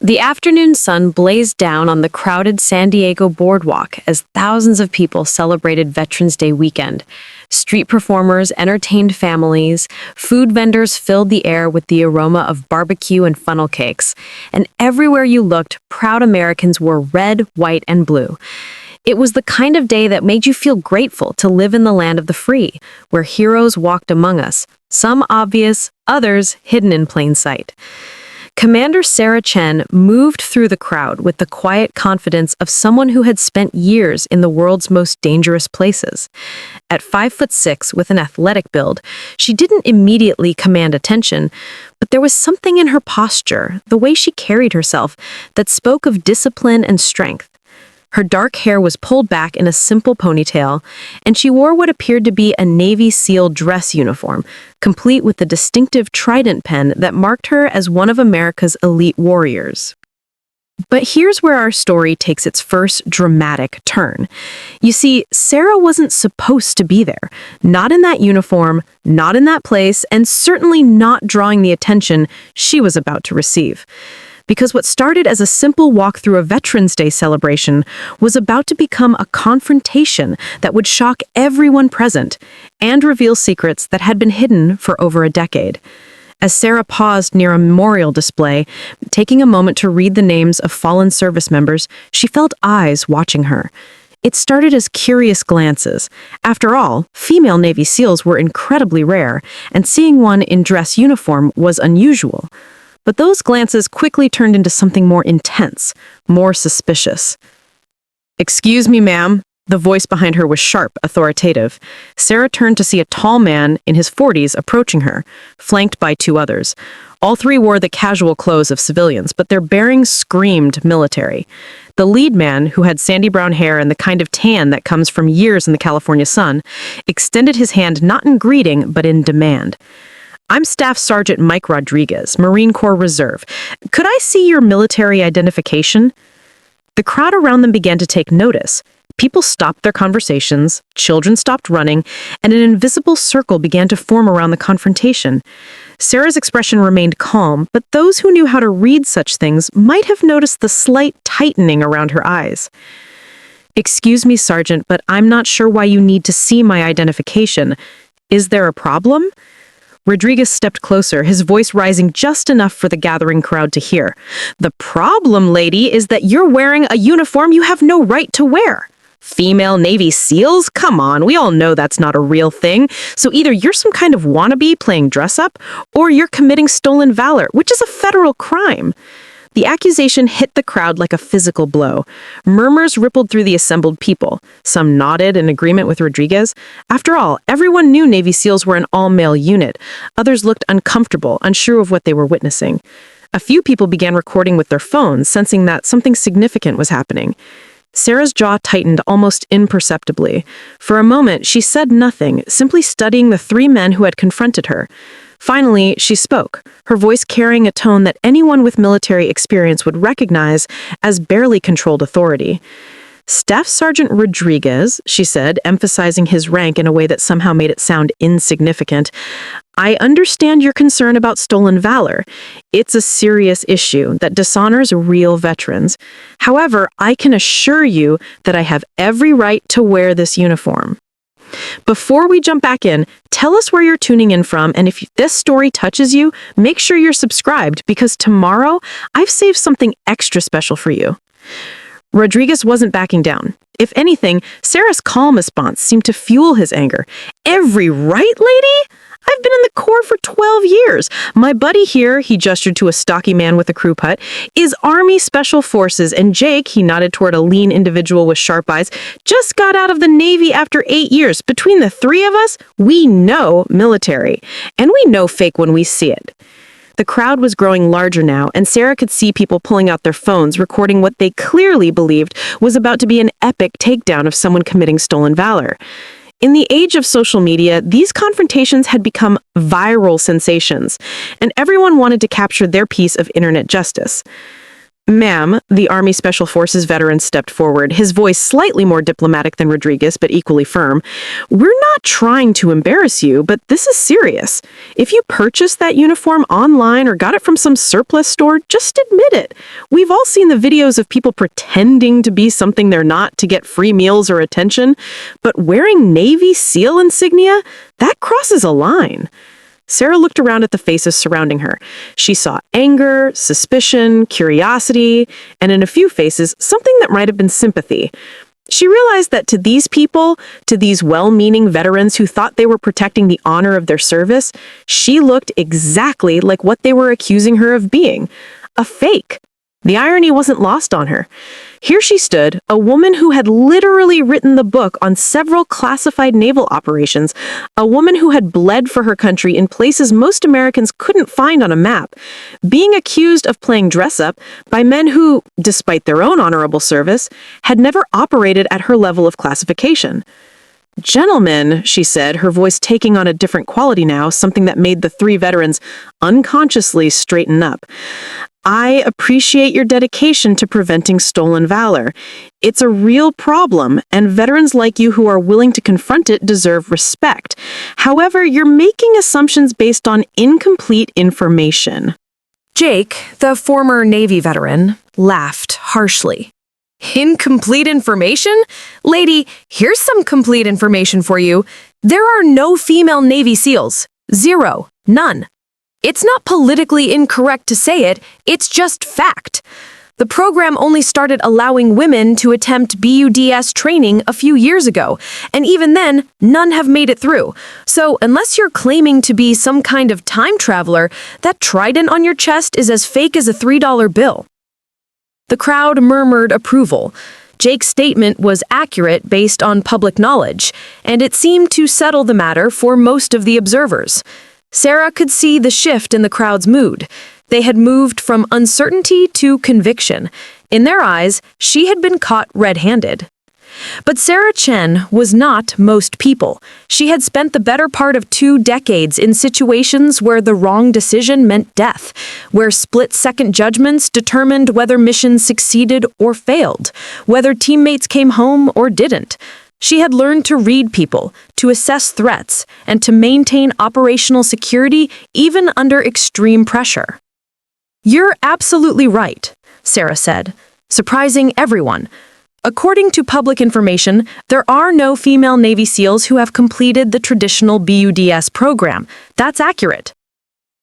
The afternoon sun blazed down on the crowded San Diego boardwalk as thousands of people celebrated Veterans Day weekend. Street performers entertained families, food vendors filled the air with the aroma of barbecue and funnel cakes, and everywhere you looked, proud Americans wore red, white, and blue. It was the kind of day that made you feel grateful to live in the land of the free, where heroes walked among us, some obvious, others hidden in plain sight. Commander Sarah Chen moved through the crowd with the quiet confidence of someone who had spent years in the world's most dangerous places. At 5'6" with an athletic build, she didn't immediately command attention, but there was something in her posture, the way she carried herself, that spoke of discipline and strength. Her dark hair was pulled back in a simple ponytail, and she wore what appeared to be a Navy SEAL dress uniform, complete with the distinctive trident pen that marked her as one of America's elite warriors. But here's where our story takes its first dramatic turn. You see, Sarah wasn't supposed to be there. Not in that uniform, not in that place, and certainly not drawing the attention she was about to receive. Because what started as a simple walk through a Veterans Day celebration was about to become a confrontation that would shock everyone present and reveal secrets that had been hidden for over a decade. As Sarah paused near a memorial display, taking a moment to read the names of fallen service members, she felt eyes watching her. It started as curious glances. After all, female Navy SEALs were incredibly rare, and seeing one in dress uniform was unusual. But those glances quickly turned into something more intense, more suspicious. "Excuse me, ma'am." The voice behind her was sharp, authoritative. Sarah turned to see a tall man in his 40s approaching her, flanked by two others. All three wore the casual clothes of civilians, but their bearing screamed military. The lead man, who had sandy brown hair and the kind of tan that comes from years in the California sun, extended his hand not in greeting, but in demand. "I'm Staff Sergeant Mike Rodriguez, Marine Corps Reserve. Could I see your military identification?" The crowd around them began to take notice. People stopped their conversations, children stopped running, and an invisible circle began to form around the confrontation. Sarah's expression remained calm, but those who knew how to read such things might have noticed the slight tightening around her eyes. "Excuse me, Sergeant, but I'm not sure why you need to see my identification. Is there a problem?" Rodriguez stepped closer, his voice rising just enough for the gathering crowd to hear. "The problem, lady, is that you're wearing a uniform you have no right to wear. Female Navy SEALs? Come on, we all know that's not a real thing. So either you're some kind of wannabe playing dress-up, or you're committing stolen valor, which is a federal crime." The accusation hit the crowd like a physical blow. Murmurs rippled through the assembled people. Some nodded in agreement with Rodriguez. After all, everyone knew Navy SEALs were an all-male unit. Others looked uncomfortable, unsure of what they were witnessing. A few people began recording with their phones, sensing that something significant was happening. Sarah's jaw tightened almost imperceptibly. For a moment, she said nothing, simply studying the three men who had confronted her. Finally, she spoke, her voice carrying a tone that anyone with military experience would recognize as barely controlled authority. "Staff Sergeant Rodriguez," she said, emphasizing his rank in a way that somehow made it sound insignificant, "I understand your concern about stolen valor. It's a serious issue that dishonors real veterans. However, I can assure you that I have every right to wear this uniform." Before we jump back in, tell us where you're tuning in from, and if this story touches you, make sure you're subscribed, because tomorrow I've saved something extra special for you. Rodriguez wasn't backing down. If anything, Sarah's calm response seemed to fuel his anger. "Every right, lady? I've been in the Corps for 12 years. My buddy here," he gestured to a stocky man with a crew put, "is Army Special Forces, and Jake," he nodded toward a lean individual with sharp eyes, "just got out of the Navy after 8 years. Between the three of us, we know military. And we know fake when we see it." The crowd was growing larger now, and Sarah could see people pulling out their phones, recording what they clearly believed was about to be an epic takedown of someone committing stolen valor. In the age of social media, these confrontations had become viral sensations, and everyone wanted to capture their piece of internet justice. Ma'am, the Army Special Forces veteran stepped forward, his voice slightly more diplomatic than Rodriguez, but equally firm. We're not trying to embarrass you, but this is serious. If you purchased that uniform online or got it from some surplus store, just admit it. We've all seen the videos of people pretending to be something they're not to get free meals or attention, but wearing Navy SEAL insignia, that crosses a line. Sarah looked around at the faces surrounding her. She saw anger, suspicion, curiosity, and in a few faces, something that might have been sympathy. She realized that to these people, to these well-meaning veterans who thought they were protecting the honor of their service, she looked exactly like what they were accusing her of being, a fake. The irony wasn't lost on her. Here she stood, a woman who had literally written the book on several classified naval operations, a woman who had bled for her country in places most Americans couldn't find on a map, being accused of playing dress-up by men who, despite their own honorable service, had never operated at her level of classification. "Gentlemen," she said, her voice taking on a different quality now, something that made the three veterans unconsciously straighten up. "I appreciate your dedication to preventing stolen valor. It's a real problem, and veterans like you who are willing to confront it deserve respect. However, you're making assumptions based on incomplete information." Jake, the former Navy veteran, laughed harshly. Incomplete information? Lady, here's some complete information for you. There are no female Navy SEALs. Zero. None. It's not politically incorrect to say it, it's just fact. The program only started allowing women to attempt BUDS training a few years ago, and even then, none have made it through. So, unless you're claiming to be some kind of time traveler, that trident on your chest is as fake as a $3 bill. The crowd murmured approval. Jake's statement was accurate based on public knowledge, and it seemed to settle the matter for most of the observers. Sarah could see the shift in the crowd's mood. They had moved from uncertainty to conviction. In their eyes, she had been caught red-handed. But Sarah Chen was not most people. She had spent the better part of 2 decades in situations where the wrong decision meant death, where split-second judgments determined whether missions succeeded or failed, whether teammates came home or didn't. She had learned to read people, to assess threats, and to maintain operational security even under extreme pressure. "You're absolutely right," Sarah said, surprising everyone. According to public information, there are no female Navy SEALs who have completed the traditional BUDS program. That's accurate.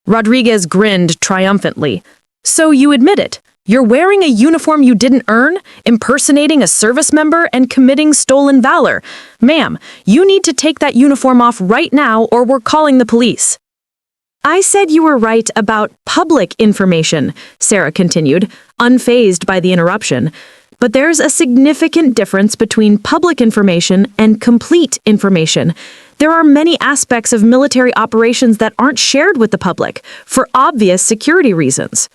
Rodriguez grinned triumphantly. "So you admit it? You're wearing a uniform you didn't earn, impersonating a service member, and committing stolen valor. Ma'am, you need to take that uniform off right now or we're calling the police." "I said you were right about public information," Sarah continued, unfazed by the interruption. "But there's a significant difference between public information and complete information. There are many aspects of military operations that aren't shared with the public, for obvious security reasons."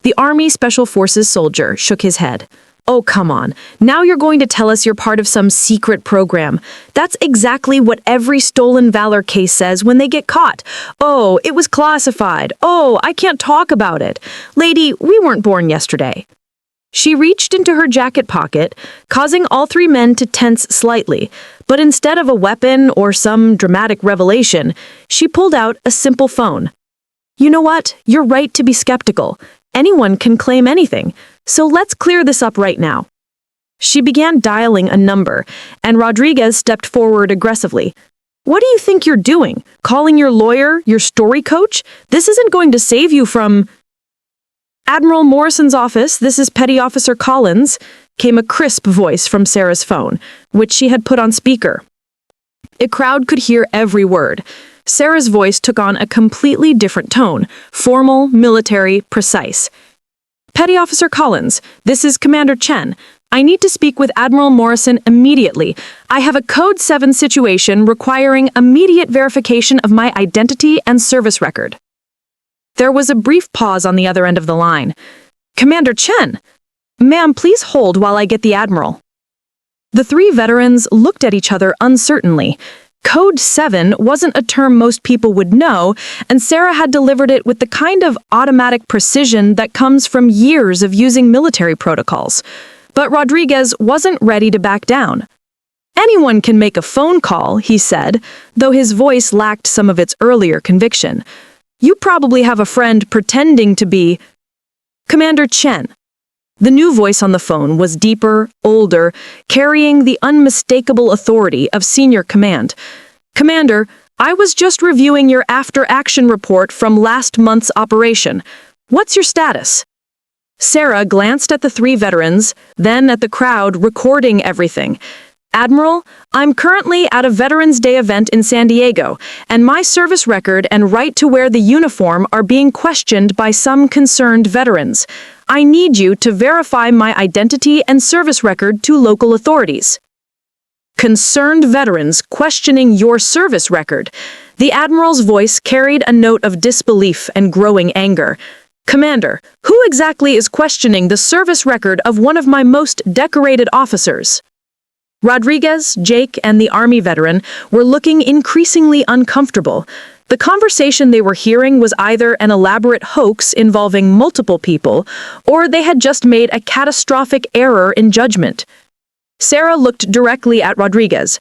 The Army Special Forces soldier shook his head. "Oh, come on. Now you're going to tell us you're part of some secret program. That's exactly what every stolen valor case says when they get caught. Oh, it was classified. Oh, I can't talk about it. Lady, we weren't born yesterday." She reached into her jacket pocket, causing all 3 men to tense slightly. But instead of a weapon or some dramatic revelation, she pulled out a simple phone. "You know what? You're right to be skeptical. Anyone can claim anything. So let's clear this up right now." She began dialing a number, and Rodriguez stepped forward aggressively. "What do you think you're doing? Calling your lawyer, your story coach? This isn't going to save you from—" "Admiral Morrison's office, this is Petty Officer Collins," came a crisp voice from Sarah's phone, which she had put on speaker. A crowd could hear every word. Sarah's voice took on a completely different tone, formal, military, precise. "Petty Officer Collins, this is Commander Chen. I need to speak with Admiral Morrison immediately. I have a Code 7 situation requiring immediate verification of my identity and service record." There was a brief pause on the other end of the line. "Commander Chen! Ma'am, please hold while I get the Admiral." The 3 veterans looked at each other uncertainly. Code 7 wasn't a term most people would know, and Sarah had delivered it with the kind of automatic precision that comes from years of using military protocols. But Rodriguez wasn't ready to back down. "Anyone can make a phone call," he said, though his voice lacked some of its earlier conviction. "You probably have a friend pretending to be Commander Chen." The new voice on the phone was deeper, older, carrying the unmistakable authority of senior command. "Commander, I was just reviewing your after-action report from last month's operation. What's your status?" Sarah glanced at the three veterans, then at the crowd recording everything. "Admiral, I'm currently at a Veterans Day event in San Diego, and my service record and right to wear the uniform are being questioned by some concerned veterans. I need you to verify my identity and service record to local authorities." Concerned veterans questioning your service record. The Admiral's voice carried a note of disbelief and growing anger. "Commander, who exactly is questioning the service record of one of my most decorated officers?" Rodriguez, Jake, and the Army veteran were looking increasingly uncomfortable. The conversation they were hearing was either an elaborate hoax involving multiple people, or they had just made a catastrophic error in judgment. Sarah looked directly at Rodriguez.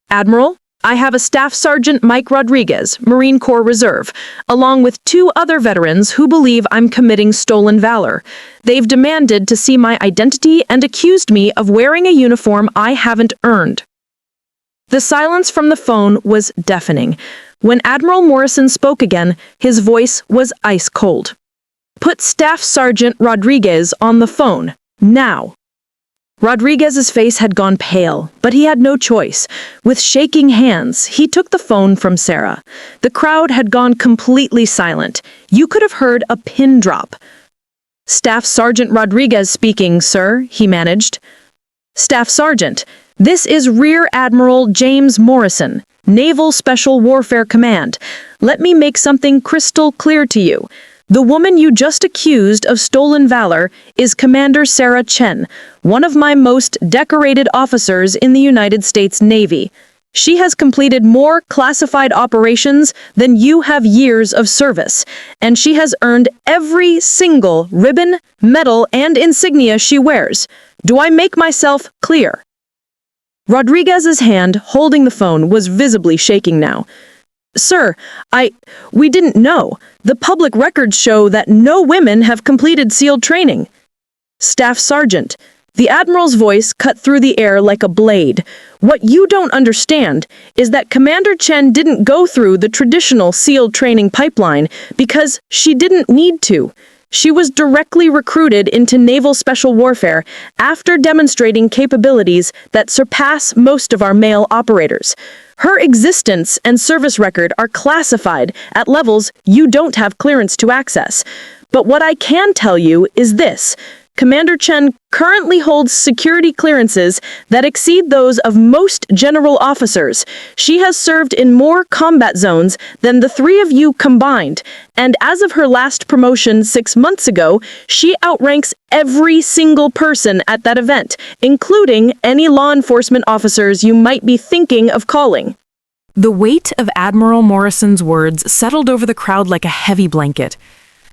"Admiral, I have a Staff Sergeant Mike Rodriguez, Marine Corps Reserve, along with 2 other veterans who believe I'm committing stolen valor. They've demanded to see my identity and accused me of wearing a uniform I haven't earned." The silence from the phone was deafening. When Admiral Morrison spoke again, his voice was ice cold. "Put Staff Sergeant Rodriguez on the phone, now." Rodriguez's face had gone pale, but he had no choice. With shaking hands, he took the phone from Sarah. The crowd had gone completely silent. You could have heard a pin drop. "Staff Sergeant Rodriguez speaking, sir," he managed. "Staff Sergeant, this is Rear Admiral James Morrison, Naval Special Warfare Command. Let me make something crystal clear to you. The woman you just accused of stolen valor is Commander Sarah Chen, one of my most decorated officers in the United States Navy. She has completed more classified operations than you have years of service, and she has earned every single ribbon, medal, and insignia she wears. Do I make myself clear?" Rodriguez's hand holding the phone was visibly shaking now. "Sir, we didn't know. The public records show that no women have completed SEAL training." "Staff Sergeant," the Admiral's voice cut through the air like a blade. "What you don't understand is that Commander Chen didn't go through the traditional SEAL training pipeline because she didn't need to. She was directly recruited into naval special warfare after demonstrating capabilities that surpass most of our male operators. Her existence and service record are classified at levels you don't have clearance to access. But what I can tell you is this. Commander Chen currently holds security clearances that exceed those of most general officers. She has served in more combat zones than the 3 of you combined, and as of her last promotion 6 months ago, she outranks every single person at that event, including any law enforcement officers you might be thinking of calling." The weight of Admiral Morrison's words settled over the crowd like a heavy blanket.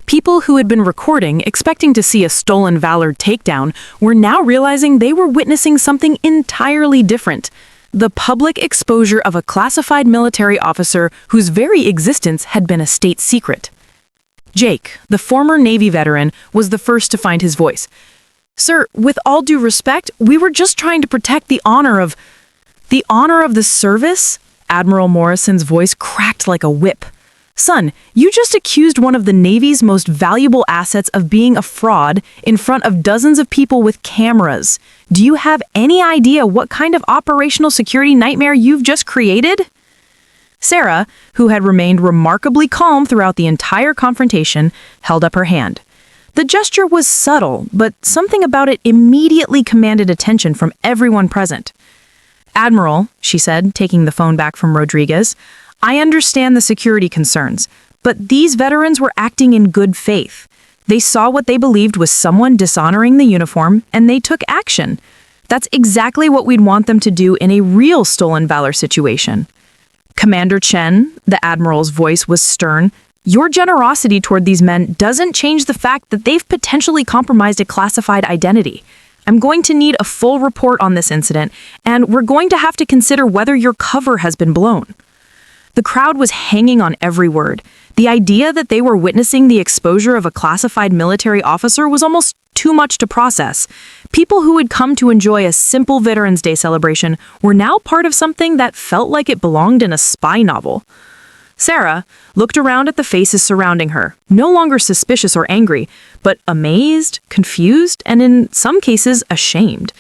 People who had been recording, expecting to see a stolen valor takedown, were now realizing they were witnessing something entirely different. The public exposure of a classified military officer whose very existence had been a state secret. Jake, the former Navy veteran, was the first to find his voice. "Sir, with all due respect, we were just trying to protect the honor of the service?" Admiral Morrison's voice cracked like a whip. "Son, you just accused one of the Navy's most valuable assets of being a fraud in front of dozens of people with cameras. Do you have any idea what kind of operational security nightmare you've just created?" Sarah, who had remained remarkably calm throughout the entire confrontation, held up her hand. The gesture was subtle, but something about it immediately commanded attention from everyone present. "Admiral," she said, taking the phone back from Rodriguez, "I understand the security concerns, but these veterans were acting in good faith. They saw what they believed was someone dishonoring the uniform, and they took action. That's exactly what we'd want them to do in a real stolen valor situation. Commander Chen, the Admiral's voice was stern, your generosity toward these men doesn't change the fact that they've potentially compromised a classified identity. I'm going to need a full report on this incident, and we're going to have to consider whether your cover has been blown. The crowd was hanging on every word. The idea that they were witnessing the exposure of a classified military officer was almost too much to process. People who had come to enjoy a simple Veterans Day celebration were now part of something that felt like it belonged in a spy novel. Sarah looked around at the faces surrounding her, no longer suspicious or angry, but amazed, confused, and in some cases, ashamed.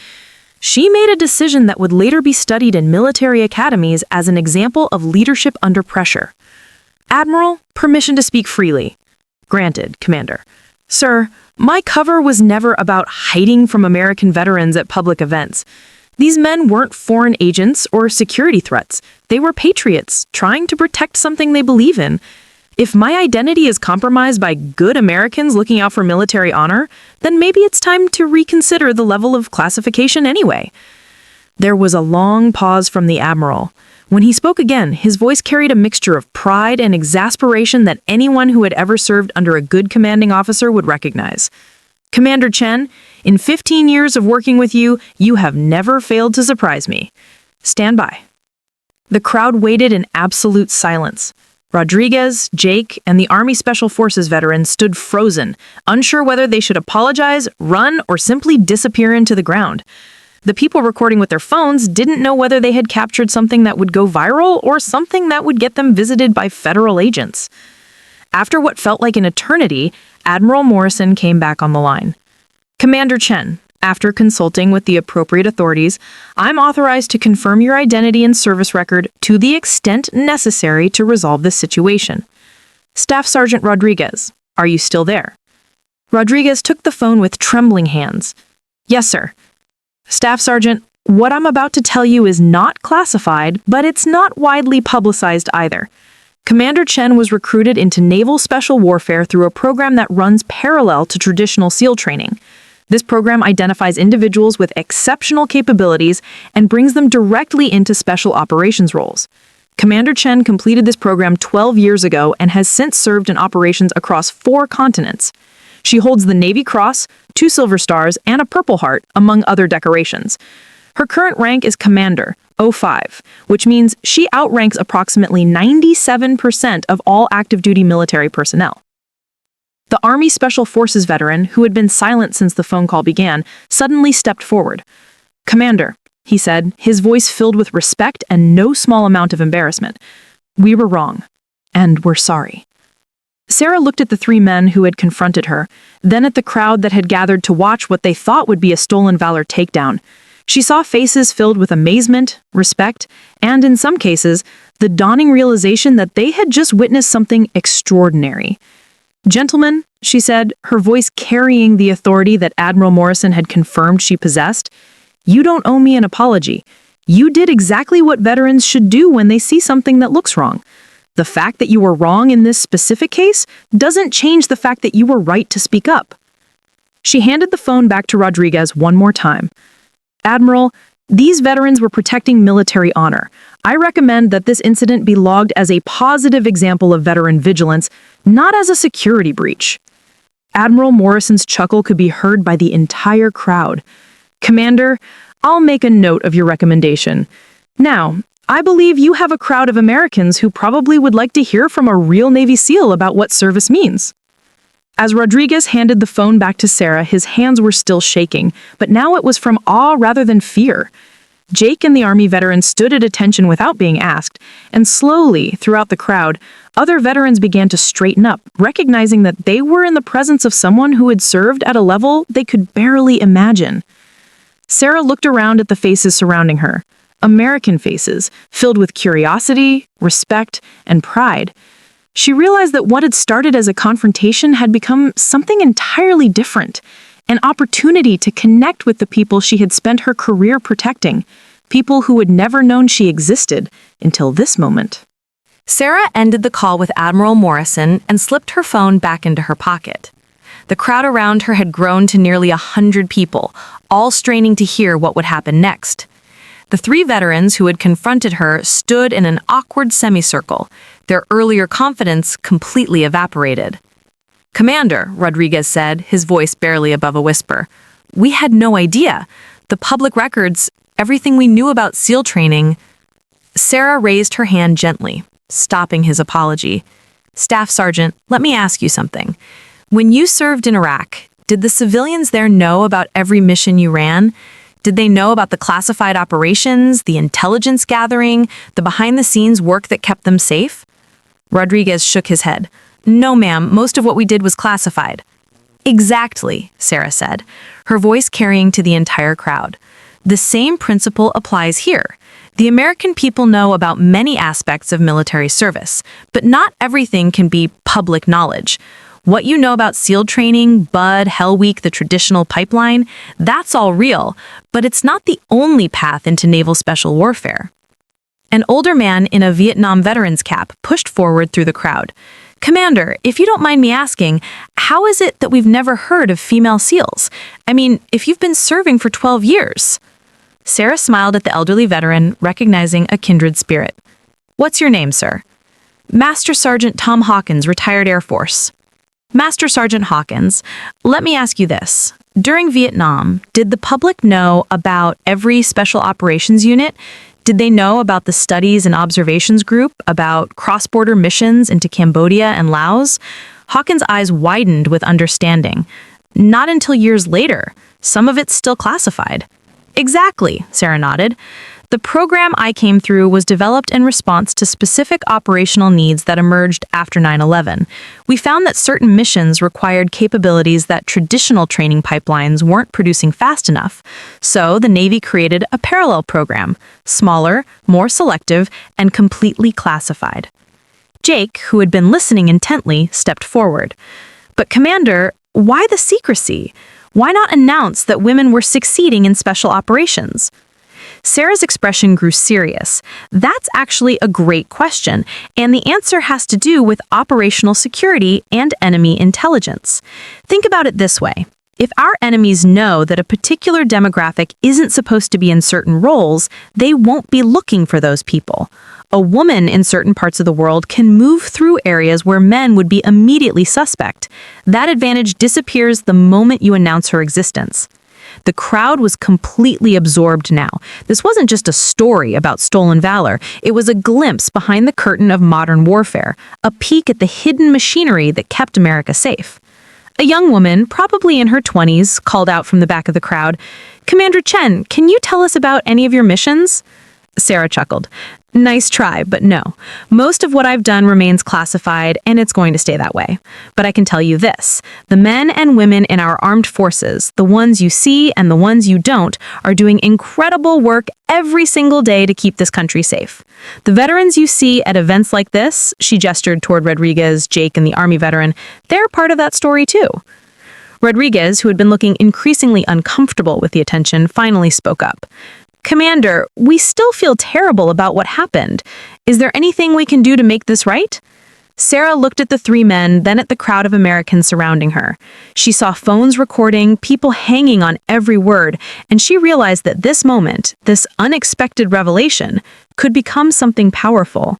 She made a decision that would later be studied in military academies as an example of leadership under pressure. Admiral, permission to speak freely. Granted, Commander. Sir, my cover was never about hiding from American veterans at public events. These men weren't foreign agents or security threats. They were patriots, trying to protect something they believe in. If my identity is compromised by good Americans looking out for military honor, then maybe it's time to reconsider the level of classification anyway. There was a long pause from the Admiral. When he spoke again, his voice carried a mixture of pride and exasperation that anyone who had ever served under a good commanding officer would recognize. Commander Chen, in 15 years of working with you, you have never failed to surprise me. Stand by. The crowd waited in absolute silence. Rodriguez, Jake, and the Army Special Forces veteran stood frozen, unsure whether they should apologize, run, or simply disappear into the ground. The people recording with their phones didn't know whether they had captured something that would go viral or something that would get them visited by federal agents. After what felt like an eternity, Admiral Morrison came back on the line. Commander Chen, after consulting with the appropriate authorities, I'm authorized to confirm your identity and service record to the extent necessary to resolve this situation. Staff Sergeant Rodriguez, are you still there? Rodriguez took the phone with trembling hands. Yes, sir. Staff Sergeant, what I'm about to tell you is not classified, but it's not widely publicized either. Commander Chen was recruited into naval special warfare through a program that runs parallel to traditional SEAL training. This program identifies individuals with exceptional capabilities and brings them directly into special operations roles. Commander Chen completed this program 12 years ago and has since served in operations across 4 continents. She holds the Navy Cross, 2 Silver Stars, and a Purple Heart, among other decorations. Her current rank is Commander, 05, which means she outranks approximately 97% of all active-duty military personnel. The Army Special Forces veteran, who had been silent since the phone call began, suddenly stepped forward. Commander, he said, his voice filled with respect and no small amount of embarrassment. We were wrong, and we're sorry. Sarah looked at the 3 men who had confronted her, then at the crowd that had gathered to watch what they thought would be a stolen valor takedown. She saw faces filled with amazement, respect, and in some cases, the dawning realization that they had just witnessed something extraordinary. Gentlemen, she said, her voice carrying the authority that Admiral Morrison had confirmed she possessed, you don't owe me an apology. You did exactly what veterans should do when they see something that looks wrong. The fact that you were wrong in this specific case doesn't change the fact that you were right to speak up. She handed the phone back to Rodriguez one more time. Admiral, these veterans were protecting military honor. I recommend that this incident be logged as a positive example of veteran vigilance, not as a security breach. Admiral Morrison's chuckle could be heard by the entire crowd. Commander, I'll make a note of your recommendation. Now, I believe you have a crowd of Americans who probably would like to hear from a real Navy SEAL about what service means. As Rodriguez handed the phone back to Sarah, his hands were still shaking, but now it was from awe rather than fear. Jake and the Army veteran stood at attention without being asked, and slowly, throughout the crowd, other veterans began to straighten up, recognizing that they were in the presence of someone who had served at a level they could barely imagine. Sarah looked around at the faces surrounding her, American faces, filled with curiosity, respect, and pride. She realized that what had started as a confrontation had become something entirely different, an opportunity to connect with the people she had spent her career protecting, people who had never known she existed until this moment. Sarah ended the call with Admiral Morrison and slipped her phone back into her pocket. The crowd around her had grown to nearly 100 people, all straining to hear what would happen next. The three veterans who had confronted her stood in an awkward semicircle, their earlier confidence completely evaporated. "Commander," Rodriguez said, his voice barely above a whisper, "we had no idea. The public records, everything we knew about SEAL training." Sarah raised her hand gently, stopping his apology. "Staff Sergeant, let me ask you something. When you served in Iraq, did the civilians there know about every mission you ran? Did they know about the classified operations, the intelligence gathering, the behind-the-scenes work that kept them safe?" Rodriguez shook his head. "No, ma'am, most of what we did was classified." "Exactly," Sarah said, her voice carrying to the entire crowd. "The same principle applies here. The American people know about many aspects of military service, but not everything can be public knowledge. What you know about SEAL training, Bud, Hell Week, the traditional pipeline, that's all real, but it's not the only path into naval special warfare." An older man in a Vietnam veteran's cap pushed forward through the crowd. "Commander, if you don't mind me asking, how is it that we've never heard of female SEALs? I mean, if you've been serving for 12 years. Sarah smiled at the elderly veteran, recognizing a kindred spirit. "What's your name, sir?" "Master Sergeant Tom Hawkins, retired Air Force." "Master Sergeant Hawkins, let me ask you this. During Vietnam, did the public know about every special operations unit? Did they know about the Studies and Observations Group, about cross-border missions into Cambodia and Laos?" Hawkins' eyes widened with understanding. "Not until years later. Some of it's still classified." "Exactly," Sarah nodded. "The program I came through was developed in response to specific operational needs that emerged after 9/11. We found that certain missions required capabilities that traditional training pipelines weren't producing fast enough. So the Navy created a parallel program, smaller, more selective, and completely classified." Jake, who had been listening intently, stepped forward. "But Commander, why the secrecy? Why not announce that women were succeeding in special operations?" Sarah's expression grew serious. "That's actually a great question, and the answer has to do with operational security and enemy intelligence. Think about it this way. If our enemies know that a particular demographic isn't supposed to be in certain roles, they won't be looking for those people. A woman in certain parts of the world can move through areas where men would be immediately suspect. That advantage disappears the moment you announce her existence." The crowd was completely absorbed now. This wasn't just a story about stolen valor. It was a glimpse behind the curtain of modern warfare, a peek at the hidden machinery that kept America safe. A young woman, probably in her 20s, called out from the back of the crowd, "Commander Chen, can you tell us about any of your missions?" Sarah chuckled. "Nice try, but no. Most of what I've done remains classified, and it's going to stay that way. But I can tell you this. The men and women in our armed forces, the ones you see and the ones you don't, are doing incredible work every single day to keep this country safe. The veterans you see at events like this," she gestured toward Rodriguez, Jake, and the Army veteran, "they're part of that story too." Rodriguez, who had been looking increasingly uncomfortable with the attention, finally spoke up. "Commander, we still feel terrible about what happened. Is there anything we can do to make this right?" Sarah looked at the three men, then at the crowd of Americans surrounding her. She saw phones recording, people hanging on every word, and she realized that this moment, this unexpected revelation, could become something powerful.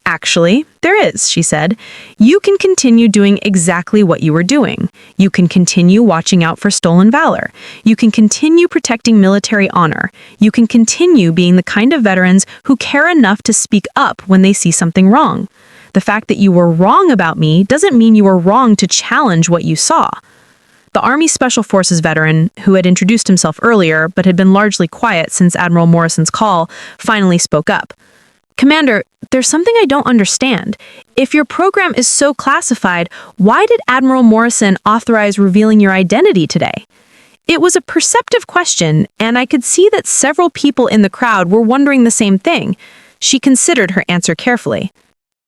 "Actually, there is," she said. "You can continue doing exactly what you were doing. You can continue watching out for stolen valor. You can continue protecting military honor. You can continue being the kind of veterans who care enough to speak up when they see something wrong. The fact that you were wrong about me doesn't mean you were wrong to challenge what you saw." The Army Special Forces veteran, who had introduced himself earlier but had been largely quiet since Admiral Morrison's call, finally spoke up. "Commander, there's something I don't understand. If your program is so classified, why did Admiral Morrison authorize revealing your identity today?" It was a perceptive question, and I could see that several people in the crowd were wondering the same thing. She considered her answer carefully.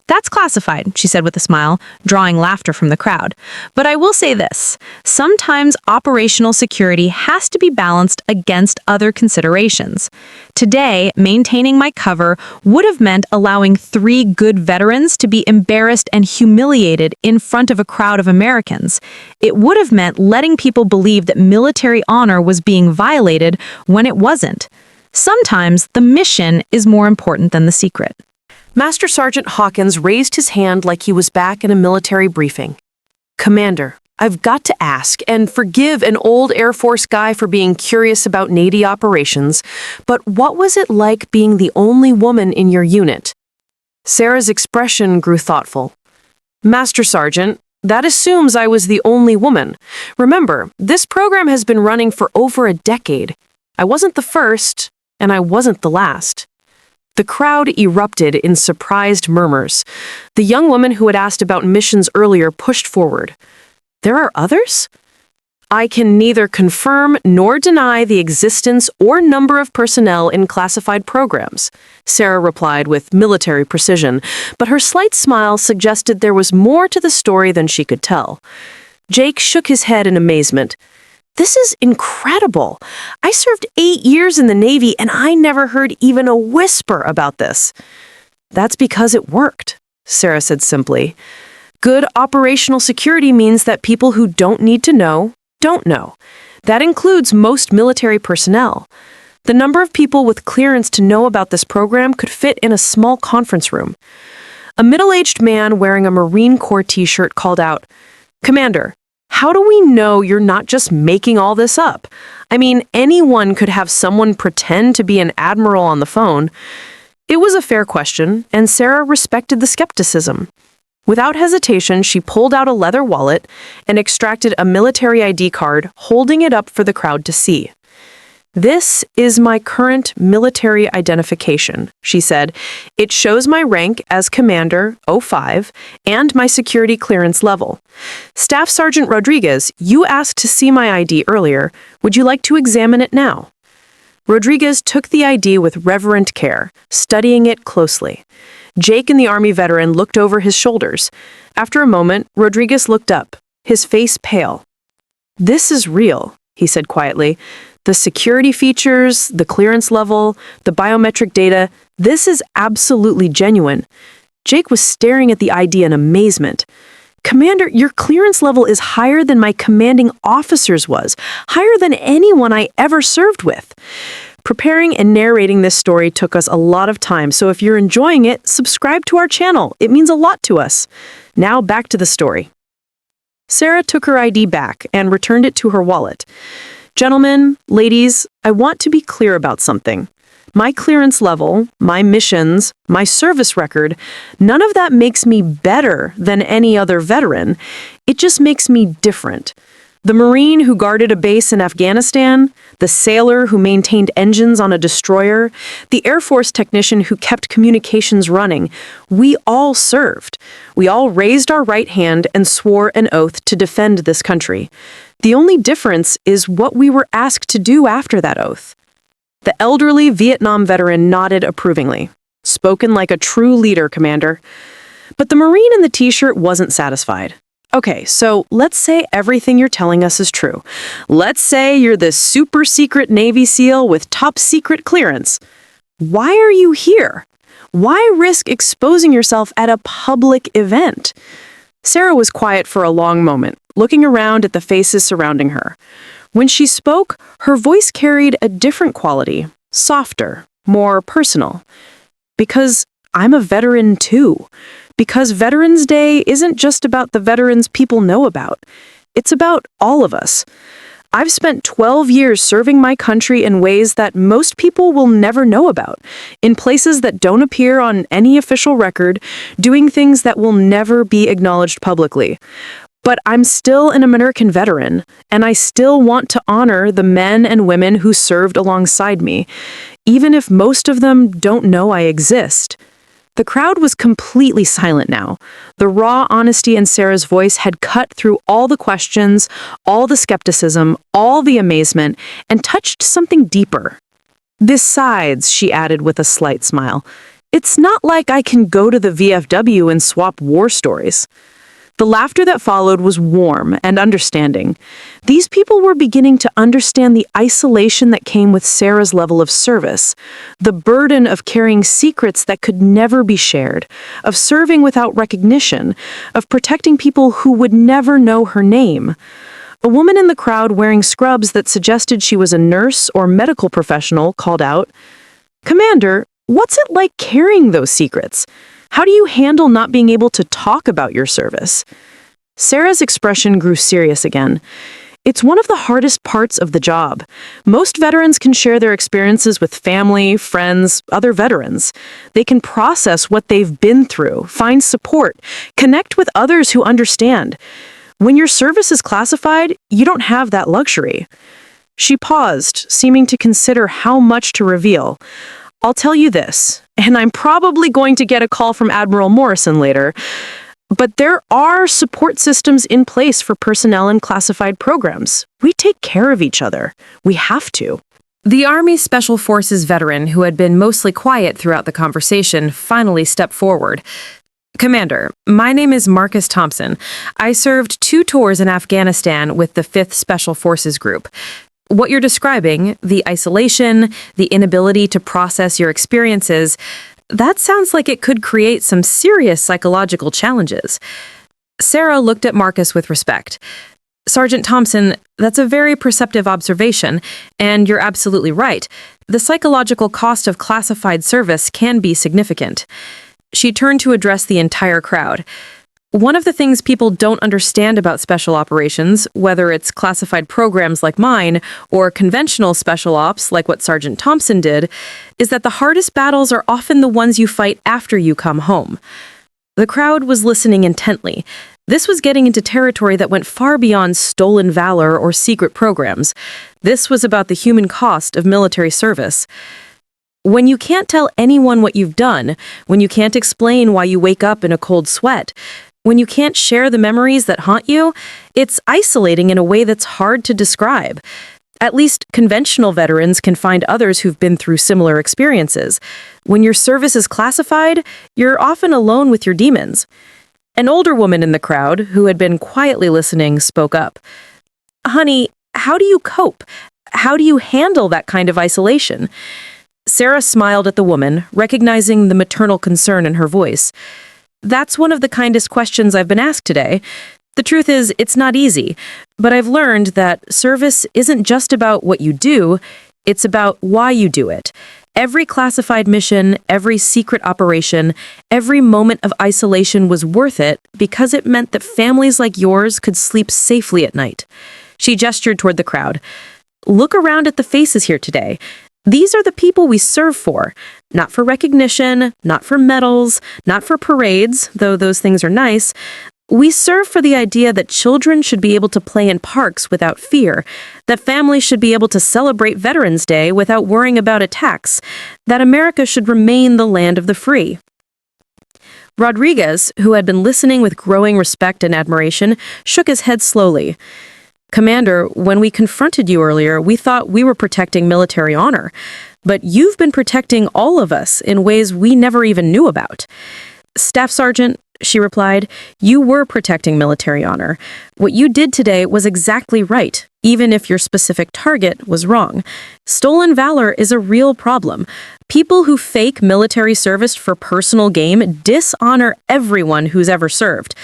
"That's classified," she said with a smile, drawing laughter from the crowd. "But I will say this. Sometimes operational security has to be balanced against other considerations. Today, maintaining my cover would have meant allowing 3 good veterans to be embarrassed and humiliated in front of a crowd of Americans. It would have meant letting people believe that military honor was being violated when it wasn't. Sometimes the mission is more important than the secret. Master Sergeant Hawkins raised his hand like he was back in a military briefing. Commander, I've got to ask, and forgive an old Air Force guy for being curious about Navy operations, but what was it like being the only woman in your unit? Sarah's expression grew thoughtful. Master Sergeant, that assumes I was the only woman. Remember, this program has been running for over a decade. I wasn't the first, and I wasn't the last. The crowd erupted in surprised murmurs. The young woman who had asked about missions earlier pushed forward. There are others? I can neither confirm nor deny the existence or number of personnel in classified programs, Sarah replied with military precision, but her slight smile suggested there was more to the story than she could tell. Jake shook his head in amazement. This is incredible. I served 8 years in the Navy and I never heard even a whisper about this. That's because it worked, Sarah said simply. Good operational security means that people who don't need to know, don't know. That includes most military personnel. The number of people with clearance to know about this program could fit in a small conference room. A middle-aged man wearing a Marine Corps t-shirt called out, "Commander, how do we know you're not just making all this up? I mean, anyone could have someone pretend to be an admiral on the phone." It was a fair question, and Sarah respected the skepticism. Without hesitation, she pulled out a leather wallet and extracted a military ID card, holding it up for the crowd to see. "This is my current military identification," she said. "It shows my rank as Commander 05 and my security clearance level. Staff Sergeant Rodriguez, you asked to see my ID earlier. Would you like to examine it now?" Rodriguez took the ID with reverent care, studying it closely. Jake and the Army veteran looked over his shoulders. After a moment, Rodriguez looked up, his face pale. "This is real," he said quietly. "The security features, the clearance level, the biometric data, this is absolutely genuine." Jake was staring at the ID in amazement. "Commander, your clearance level is higher than my commanding officer's was, higher than anyone I ever served with." Preparing and narrating this story took us a lot of time, so if you're enjoying it, subscribe to our channel. It means a lot to us. Now back to the story. Sarah took her ID back and returned it to her wallet. "Gentlemen, ladies, I want to be clear about something. My clearance level, my missions, my service record, none of that makes me better than any other veteran. It just makes me different. The Marine who guarded a base in Afghanistan, the sailor who maintained engines on a destroyer, the Air Force technician who kept communications running, we all served. We all raised our right hand and swore an oath to defend this country. The only difference is what we were asked to do after that oath." The elderly Vietnam veteran nodded approvingly. "Spoken like a true leader, Commander." But the Marine in the t-shirt wasn't satisfied. "Okay, so let's say everything you're telling us is true. Let's say you're this super secret Navy SEAL with top secret clearance. Why are you here? Why risk exposing yourself at a public event?" Sarah was quiet for a long moment, looking around at the faces surrounding her. When she spoke, her voice carried a different quality, softer, more personal. "Because I'm a veteran too. Because Veterans Day isn't just about the veterans people know about. It's about all of us. I've spent 12 years serving my country in ways that most people will never know about, in places that don't appear on any official record, doing things that will never be acknowledged publicly. But I'm still an American veteran, and I still want to honor the men and women who served alongside me, even if most of them don't know I exist." The crowd was completely silent now. The raw honesty in Sarah's voice had cut through all the questions, all the skepticism, all the amazement, and touched something deeper. "Besides," she added with a slight smile, "it's not like I can go to the VFW and swap war stories." The laughter that followed was warm and understanding. These people were beginning to understand the isolation that came with Sarah's level of service, the burden of carrying secrets that could never be shared, of serving without recognition, of protecting people who would never know her name. A woman in the crowd wearing scrubs that suggested she was a nurse or medical professional called out, "Commander, what's it like carrying those secrets? How do you handle not being able to talk about your service?" Sarah's expression grew serious again. It's one of the hardest parts of the job. Most veterans can share their experiences with family, friends, other veterans. They can process what they've been through, find support, connect with others who understand. When your service is classified, you don't have that luxury. She paused, seeming to consider how much to reveal. "I'll tell you this, and I'm probably going to get a call from Admiral Morrison later, but there are support systems in place for personnel in classified programs. We take care of each other. We have to." The Army Special Forces veteran, who had been mostly quiet throughout the conversation, finally stepped forward. "Commander, my name is Marcus Thompson. I served 2 tours in Afghanistan with the 5th Special Forces Group. What you're describing, the isolation, the inability to process your experiences, that sounds like it could create some serious psychological challenges." Sarah looked at Marcus with respect. "Sergeant Thompson, that's a very perceptive observation, and you're absolutely right. The psychological cost of classified service can be significant." She turned to address the entire crowd. "One of the things people don't understand about special operations, whether it's classified programs like mine or conventional special ops like what Sergeant Thompson did, is that the hardest battles are often the ones you fight after you come home." The crowd was listening intently. This was getting into territory that went far beyond stolen valor or secret programs. This was about the human cost of military service. When you can't tell anyone what you've done, when you can't explain why you wake up in a cold sweat, when you can't share the memories that haunt you, it's isolating in a way that's hard to describe. At least conventional veterans can find others who've been through similar experiences. When your service is classified, you're often alone with your demons. An older woman in the crowd, who had been quietly listening, spoke up. "Honey, how do you cope? How do you handle that kind of isolation?" Sarah smiled at the woman, recognizing the maternal concern in her voice. "That's one of the kindest questions I've been asked today. The truth is, it's not easy, but I've learned that service isn't just about what you do, it's about why you do it. Every classified mission, every secret operation, every moment of isolation was worth it because it meant that families like yours could sleep safely at night." She gestured toward the crowd. "Look around at the faces here today. These are the people we serve for. Not for recognition, not for medals, not for parades, though those things are nice. We serve for the idea that children should be able to play in parks without fear, that families should be able to celebrate Veterans Day without worrying about attacks, that America should remain the land of the free." Rodriguez, who had been listening with growing respect and admiration, shook his head slowly. "Commander, when we confronted you earlier, we thought we were protecting military honor, but you've been protecting all of us in ways we never even knew about." "Staff Sergeant," she replied, "you were protecting military honor. What you did today was exactly right, even if your specific target was wrong. Stolen valor is a real problem. People who fake military service for personal gain dishonor everyone who's ever served.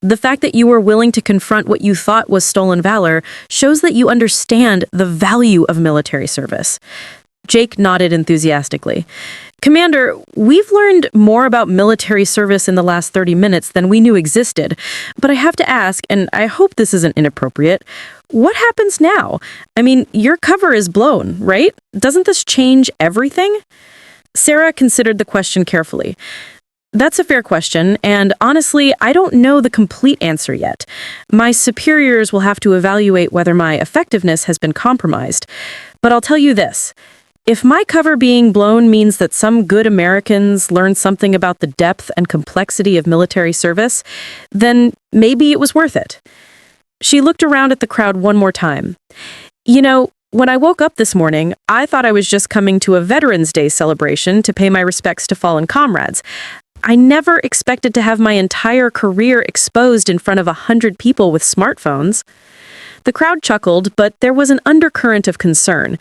The fact that you were willing to confront what you thought was stolen valor shows that you understand the value of military service." Jake nodded enthusiastically. "Commander, we've learned more about military service in the last 30 minutes than we knew existed. But I have to ask, and I hope this isn't inappropriate, what happens now? I mean, your cover is blown, right? Doesn't this change everything?" Sarah considered the question carefully. "That's a fair question, and honestly, I don't know the complete answer yet. My superiors will have to evaluate whether my effectiveness has been compromised. But I'll tell you this. If my cover being blown means that some good Americans learn something about the depth and complexity of military service, then maybe it was worth it." She looked around at the crowd one more time. "You know, when I woke up this morning, I thought I was just coming to a Veterans Day celebration to pay my respects to fallen comrades. I never expected to have my entire career exposed in front of 100 people with smartphones." The crowd chuckled, but there was an undercurrent of concern.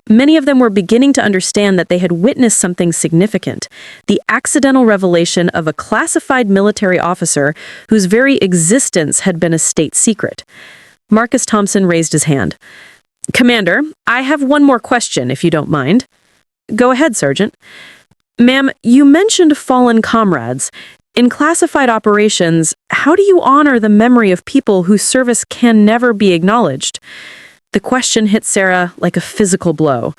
Many of them were beginning to understand that they had witnessed something significant, the accidental revelation of a classified military officer whose very existence had been a state secret. Marcus Thompson raised his hand. Commander, I have one more question, if you don't mind. Go ahead, Sergeant. Ma'am, you mentioned fallen comrades. In classified operations, how do you honor the memory of people whose service can never be acknowledged? The question hit Sarah like a physical blow.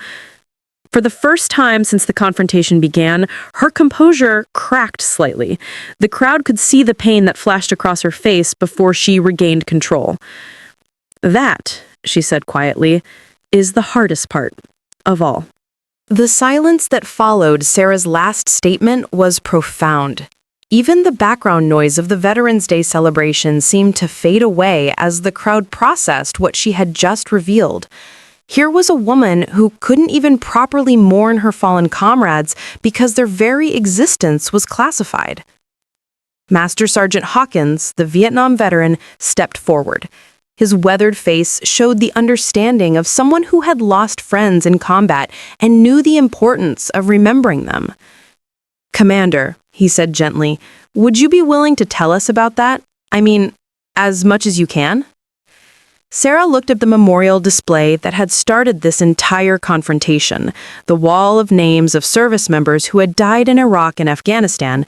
For the first time since the confrontation began, her composure cracked slightly. The crowd could see the pain that flashed across her face before she regained control. That, she said quietly, is the hardest part of all. The silence that followed Sarah's last statement was profound. Even the background noise of the Veterans Day celebration seemed to fade away as the crowd processed what she had just revealed. Here was a woman who couldn't even properly mourn her fallen comrades because their very existence was classified. Master Sergeant Hawkins, the Vietnam veteran, stepped forward. His weathered face showed the understanding of someone who had lost friends in combat and knew the importance of remembering them. "Commander," he said gently, "would you be willing to tell us about that? I mean, as much as you can?" Sarah looked at the memorial display that had started this entire confrontation, the wall of names of service members who had died in Iraq and Afghanistan.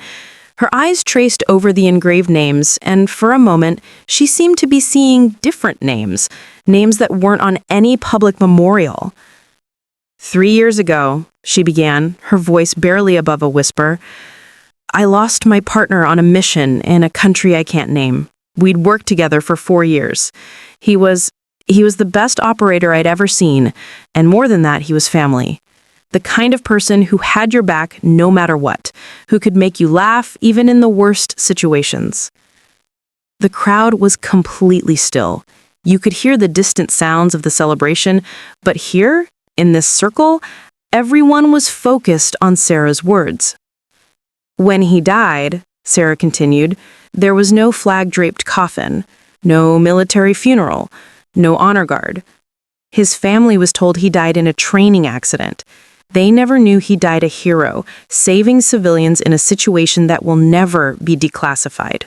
Her eyes traced over the engraved names, and for a moment, she seemed to be seeing different names, names that weren't on any public memorial. 3 years ago, she began, her voice barely above a whisper, I lost my partner on a mission in a country I can't name. We'd worked together for 4 years. He was the best operator I'd ever seen, and more than that, he was family. The kind of person who had your back no matter what, who could make you laugh even in the worst situations. The crowd was completely still. You could hear the distant sounds of the celebration, but here, in this circle, everyone was focused on Sarah's words. When he died, Sarah continued, there was no flag-draped coffin, no military funeral, no honor guard. His family was told he died in a training accident. They never knew he died a hero, saving civilians in a situation that will never be declassified.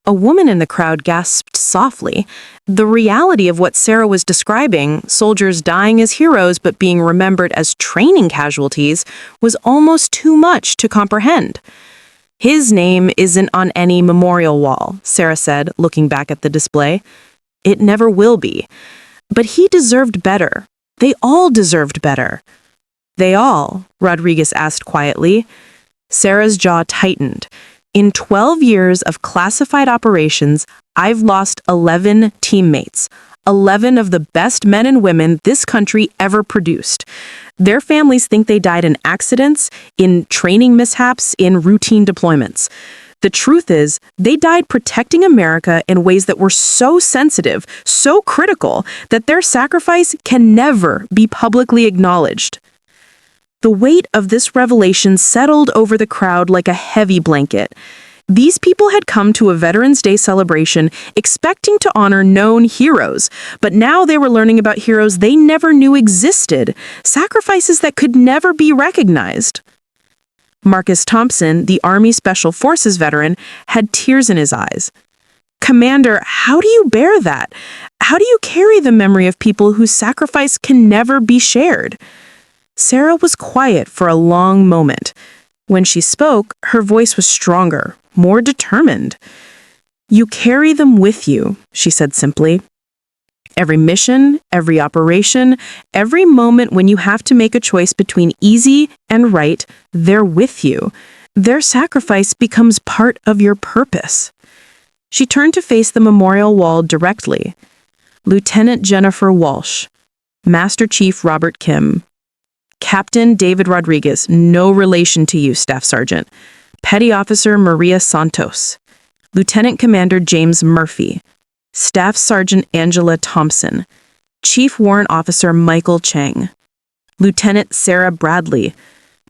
A woman in the crowd gasped softly. The reality of what Sarah was describing, soldiers dying as heroes but being remembered as training casualties, was almost too much to comprehend. His name isn't on any memorial wall, Sarah said, looking back at the display. It never will be. But he deserved better. They all deserved better. They all, Rodriguez asked quietly. Sarah's jaw tightened. In 12 years of classified operations, I've lost 11 teammates, 11 of the best men and women this country ever produced. Their families think they died in accidents, in training mishaps, in routine deployments. The truth is, they died protecting America in ways that were so sensitive, so critical, that their sacrifice can never be publicly acknowledged. The weight of this revelation settled over the crowd like a heavy blanket. These people had come to a Veterans Day celebration expecting to honor known heroes, but now they were learning about heroes they never knew existed, sacrifices that could never be recognized. Marcus Thompson, the Army Special Forces veteran, had tears in his eyes. Commander, how do you bear that? How do you carry the memory of people whose sacrifice can never be shared? Sarah was quiet for a long moment. When she spoke, her voice was stronger, more determined. You carry them with you, she said simply. Every mission, every operation, every moment when you have to make a choice between easy and right, they're with you. Their sacrifice becomes part of your purpose. She turned to face the memorial wall directly. Lieutenant Jennifer Walsh, Master Chief Robert Kim, Captain David Rodriguez, no relation to you, Staff Sergeant. Petty Officer Maria Santos. Lieutenant Commander James Murphy. Staff Sergeant Angela Thompson. Chief Warrant Officer Michael Chang. Lieutenant Sarah Bradley.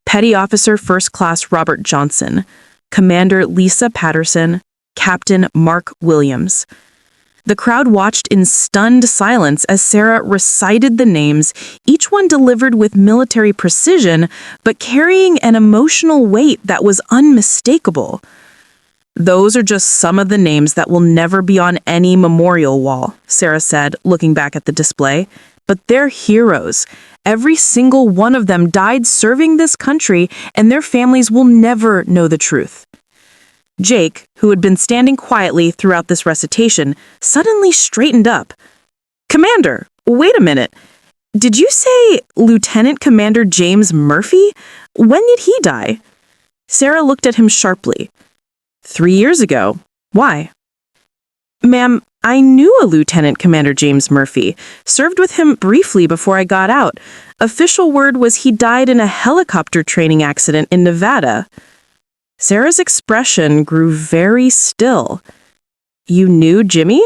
Petty Officer First Class Robert Johnson. Commander Lisa Patterson. Captain Mark Williams. The crowd watched in stunned silence as Sarah recited the names, each one delivered with military precision, but carrying an emotional weight that was unmistakable. Those are just some of the names that will never be on any memorial wall, Sarah said, looking back at the display. But they're heroes. Every single one of them died serving this country, and their families will never know the truth. Jake, who had been standing quietly throughout this recitation, suddenly straightened up. "Commander, wait a minute. Did you say Lieutenant Commander James Murphy? When did he die?" Sarah looked at him sharply. 3 years ago. Why? "Ma'am, I knew a Lieutenant Commander James Murphy. Served with him briefly before I got out. Official word was he died in a helicopter training accident in Nevada." Sarah's expression grew very still. "You knew Jimmy?"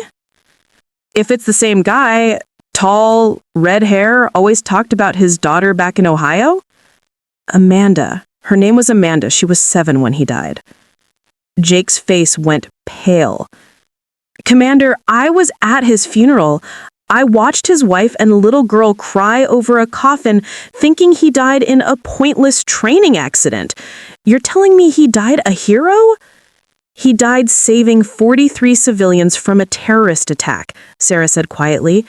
"If it's the same guy, tall, red hair, always talked about his daughter back in Ohio?" "Amanda. Her name was Amanda. She was 7 when he died." Jake's face went pale. "Commander, I was at his funeral. I watched his wife and little girl cry over a coffin, thinking he died in a pointless training accident. You're telling me he died a hero?" "He died saving 43 civilians from a terrorist attack," Sarah said quietly.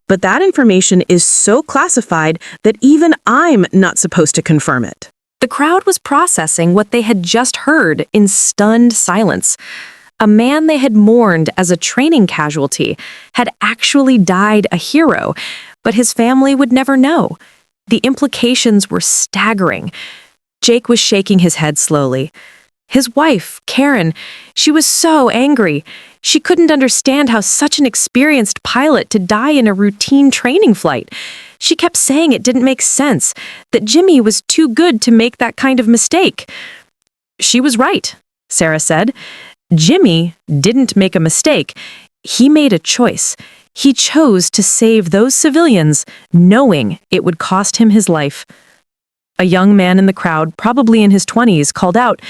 "But that information is so classified that even I'm not supposed to confirm it." The crowd was processing what they had just heard in stunned silence. A man they had mourned as a training casualty had actually died a hero, but his family would never know. The implications were staggering. Jake was shaking his head slowly. His wife, Karen, she was so angry. She couldn't understand how such an experienced pilot to die in a routine training flight. She kept saying it didn't make sense, that Jimmy was too good to make that kind of mistake. She was right, Sarah said. Jimmy didn't make a mistake. He made a choice. He chose to save those civilians, knowing it would cost him his life. A young man in the crowd, probably in his 20s, called out,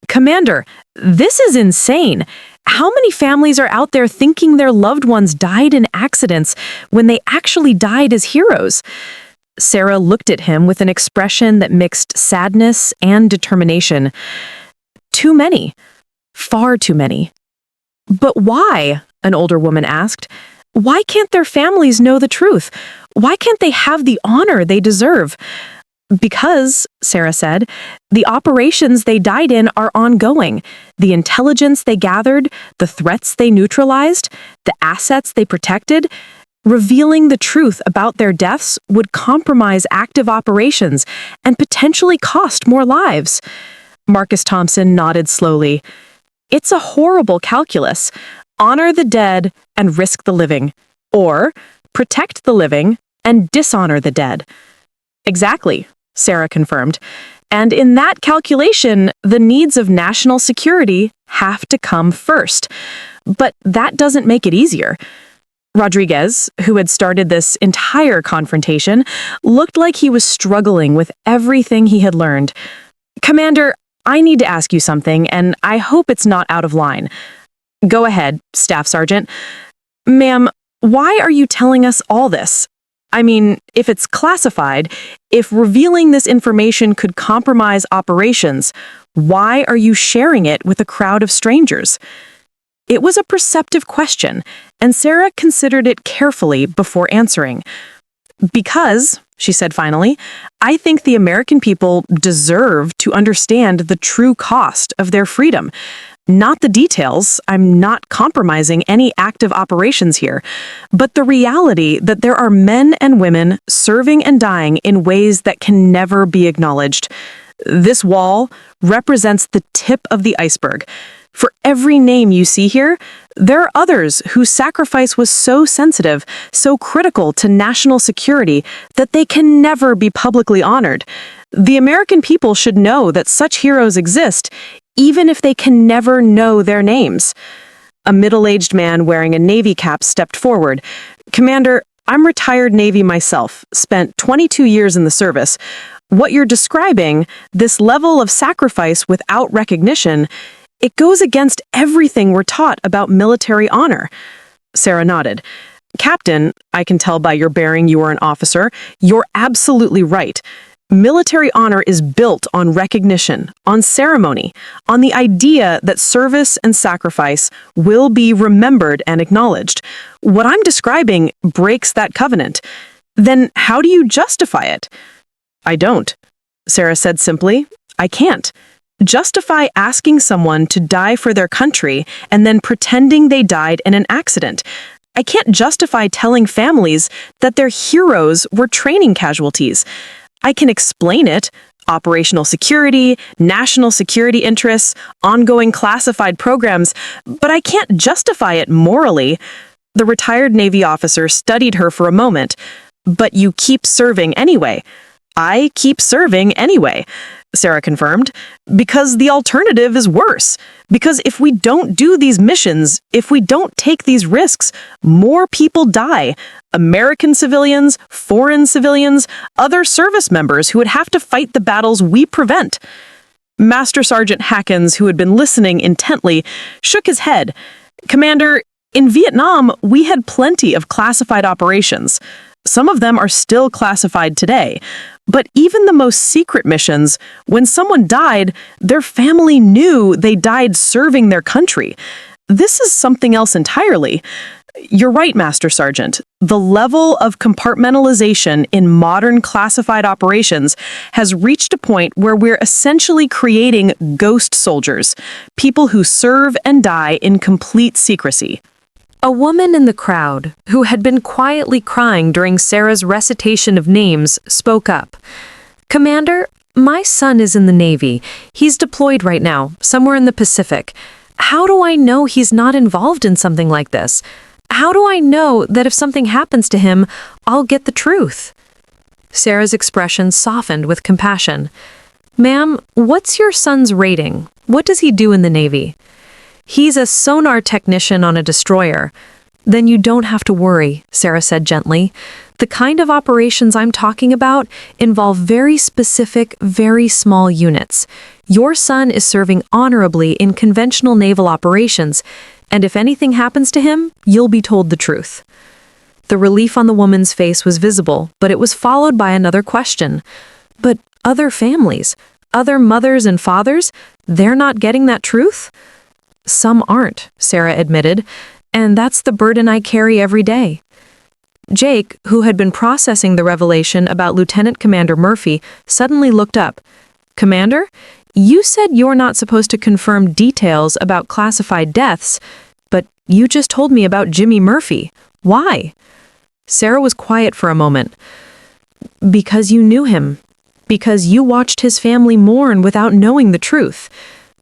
"Commander, this is insane. How many families are out there thinking their loved ones died in accidents when they actually died as heroes?" Sarah looked at him with an expression that mixed sadness and determination. "Too many. Far too many." "But why?" an older woman asked. "Why can't their families know the truth? Why can't they have the honor they deserve?" "Because," Sarah said, "the operations they died in are ongoing. The intelligence they gathered, the threats they neutralized, the assets they protected. Revealing the truth about their deaths would compromise active operations and potentially cost more lives." Marcus Thompson nodded slowly. "It's a horrible calculus. Honor the dead and risk the living. Or protect the living and dishonor the dead." "Exactly," Sarah confirmed. "And in that calculation, the needs of national security have to come first. But that doesn't make it easier." Rodriguez, who had started this entire confrontation, looked like he was struggling with everything he had learned. "Commander, I need to ask you something, and I hope it's not out of line." "Go ahead, Staff Sergeant." "Ma'am, why are you telling us all this? I mean, if it's classified, if revealing this information could compromise operations, why are you sharing it with a crowd of strangers?" It was a perceptive question, and Sarah considered it carefully before answering. "Because," she said finally, "I think the American people deserve to understand the true cost of their freedom. Not the details, I'm not compromising any active operations here, but the reality that there are men and women serving and dying in ways that can never be acknowledged. This wall represents the tip of the iceberg. For every name you see here, there are others whose sacrifice was so sensitive, so critical to national security, that they can never be publicly honored. The American people should know that such heroes exist, even if they can never know their names." A middle-aged man wearing a Navy cap stepped forward. "Commander, I'm retired Navy myself, spent 22 years in the service. What you're describing, this level of sacrifice without recognition, it goes against everything we're taught about military honor." Sarah nodded. "Captain, I can tell by your bearing you are an officer. You're absolutely right. Military honor is built on recognition, on ceremony, on the idea that service and sacrifice will be remembered and acknowledged. What I'm describing breaks that covenant. Then how do you justify it? I don't, Sarah said simply. I can't. Justify asking someone to die for their country and then pretending they died in an accident. I can't justify telling families that their heroes were training casualties. I can explain it, operational security, national security interests, ongoing classified programs, but I can't justify it morally. The retired Navy officer studied her for a moment. But you keep serving anyway. I keep serving anyway, Sarah confirmed, because the alternative is worse. Because if we don't do these missions, if we don't take these risks, more people die. American civilians, foreign civilians, other service members who would have to fight the battles we prevent. Master Sergeant Hackins, who had been listening intently, shook his head. Commander, in Vietnam, we had plenty of classified operations. Some of them are still classified today. But even the most secret missions, when someone died, their family knew they died serving their country. This is something else entirely. You're right, Master Sergeant. The level of compartmentalization in modern classified operations has reached a point where we're essentially creating ghost soldiers, people who serve and die in complete secrecy. A woman in the crowd, who had been quietly crying during Sarah's recitation of names, spoke up. Commander, my son is in the Navy. He's deployed right now, somewhere in the Pacific. How do I know he's not involved in something like this? How do I know that if something happens to him, I'll get the truth? Sarah's expression softened with compassion. Ma'am, what's your son's rating? What does he do in the Navy? He's a sonar technician on a destroyer. Then you don't have to worry, Sarah said gently. The kind of operations I'm talking about involve very specific, very small units. Your son is serving honorably in conventional naval operations, and if anything happens to him, you'll be told the truth. The relief on the woman's face was visible, but it was followed by another question. But other families, other mothers and fathers, they're not getting that truth? Some aren't, Sarah admitted, and that's the burden I carry every day. Jake, who had been processing the revelation about Lieutenant Commander Murphy, suddenly looked up. Commander, you said you're not supposed to confirm details about classified deaths, but you just told me about Jimmy Murphy. Why? Sarah was quiet for a moment. Because you knew him. Because you watched his family mourn without knowing the truth.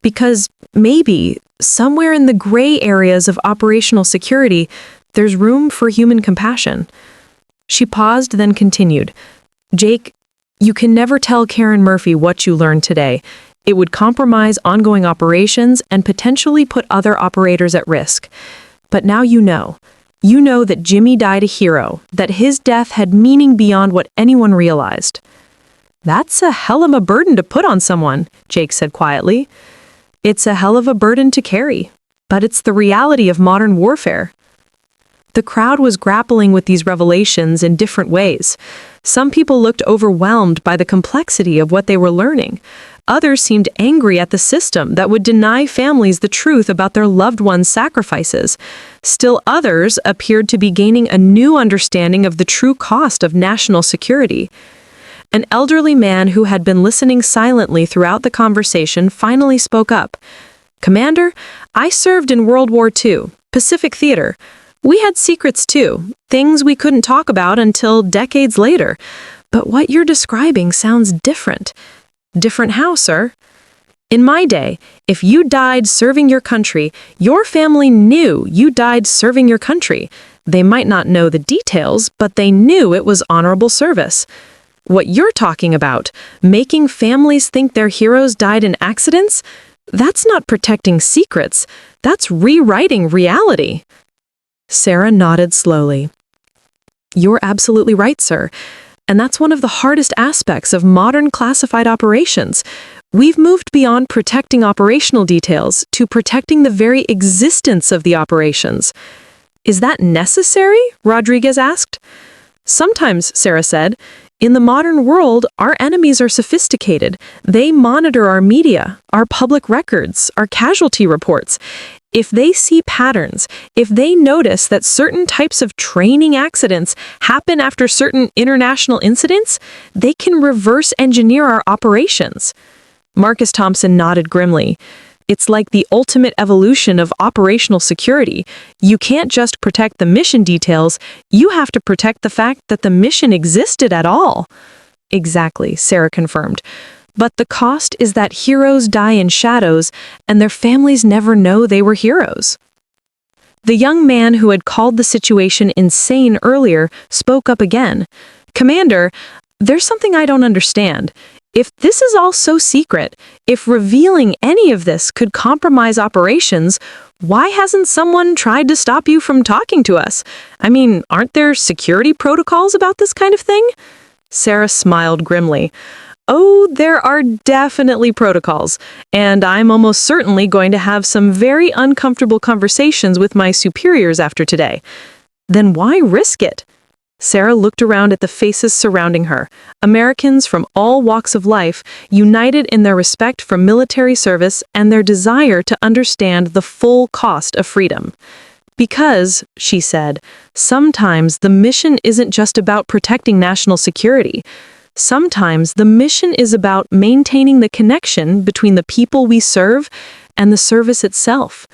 Because maybe, somewhere in the gray areas of operational security, there's room for human compassion. She paused, then continued. Jake, you can never tell Karen Murphy what you learned today. It would compromise ongoing operations and potentially put other operators at risk. But now you know. You know that Jimmy died a hero, that his death had meaning beyond what anyone realized. That's a hell of a burden to put on someone, Jake said quietly. It's a hell of a burden to carry, but it's the reality of modern warfare. The crowd was grappling with these revelations in different ways. Some people looked overwhelmed by the complexity of what they were learning. Others seemed angry at the system that would deny families the truth about their loved ones' sacrifices. Still others appeared to be gaining a new understanding of the true cost of national security. An elderly man who had been listening silently throughout the conversation finally spoke up. Commander, I served in World War II, Pacific Theater. We had secrets too, things we couldn't talk about until decades later. But what you're describing sounds different. Different how, sir? In my day, if you died serving your country, your family knew you died serving your country. They might not know the details, but they knew it was honorable service. What you're talking about, making families think their heroes died in accidents, that's not protecting secrets. That's rewriting reality. Sarah nodded slowly. You're absolutely right, sir. And that's one of the hardest aspects of modern classified operations. We've moved beyond protecting operational details to protecting the very existence of the operations. Is that necessary? Rodriguez asked. Sometimes, Sarah said. In the modern world, our enemies are sophisticated. They monitor our media, our public records, our casualty reports. If they see patterns, if they notice that certain types of training accidents happen after certain international incidents, they can reverse engineer our operations. Marcus Thompson nodded grimly. It's like the ultimate evolution of operational security. You can't just protect the mission details, you have to protect the fact that the mission existed at all. Exactly, Sarah confirmed. But the cost is that heroes die in shadows, and their families never know they were heroes. The young man who had called the situation insane earlier spoke up again. Commander, there's something I don't understand. If this is all so secret, if revealing any of this could compromise operations, why hasn't someone tried to stop you from talking to us? I mean, aren't there security protocols about this kind of thing? Sarah smiled grimly. Oh, there are definitely protocols, and I'm almost certainly going to have some very uncomfortable conversations with my superiors after today. Then why risk it? Sarah looked around at the faces surrounding her, Americans from all walks of life, united in their respect for military service and their desire to understand the full cost of freedom. Because, she said, sometimes the mission isn't just about protecting national security. Sometimes the mission is about maintaining the connection between the people we serve and the service itself.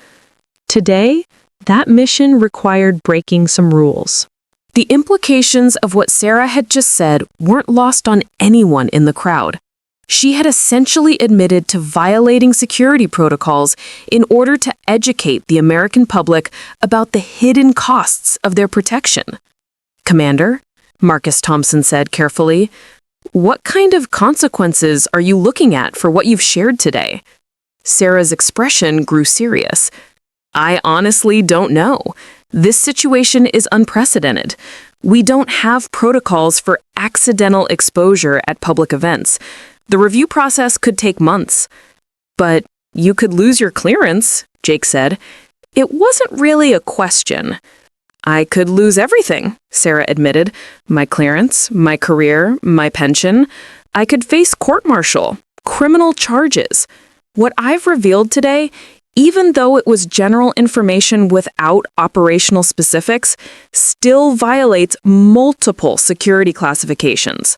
Today, that mission required breaking some rules. The implications of what Sarah had just said weren't lost on anyone in the crowd. She had essentially admitted to violating security protocols in order to educate the American public about the hidden costs of their protection. Commander, Marcus Thompson said carefully, what kind of consequences are you looking at for what you've shared today? Sarah's expression grew serious. I honestly don't know. This situation is unprecedented. We don't have protocols for accidental exposure at public events. The review process could take months. But you could lose your clearance, Jake said. It wasn't really a question. I could lose everything, Sarah admitted. My clearance, my career, my pension. I could face court-martial, criminal charges. What I've revealed today, even though it was general information without operational specifics, still violates multiple security classifications.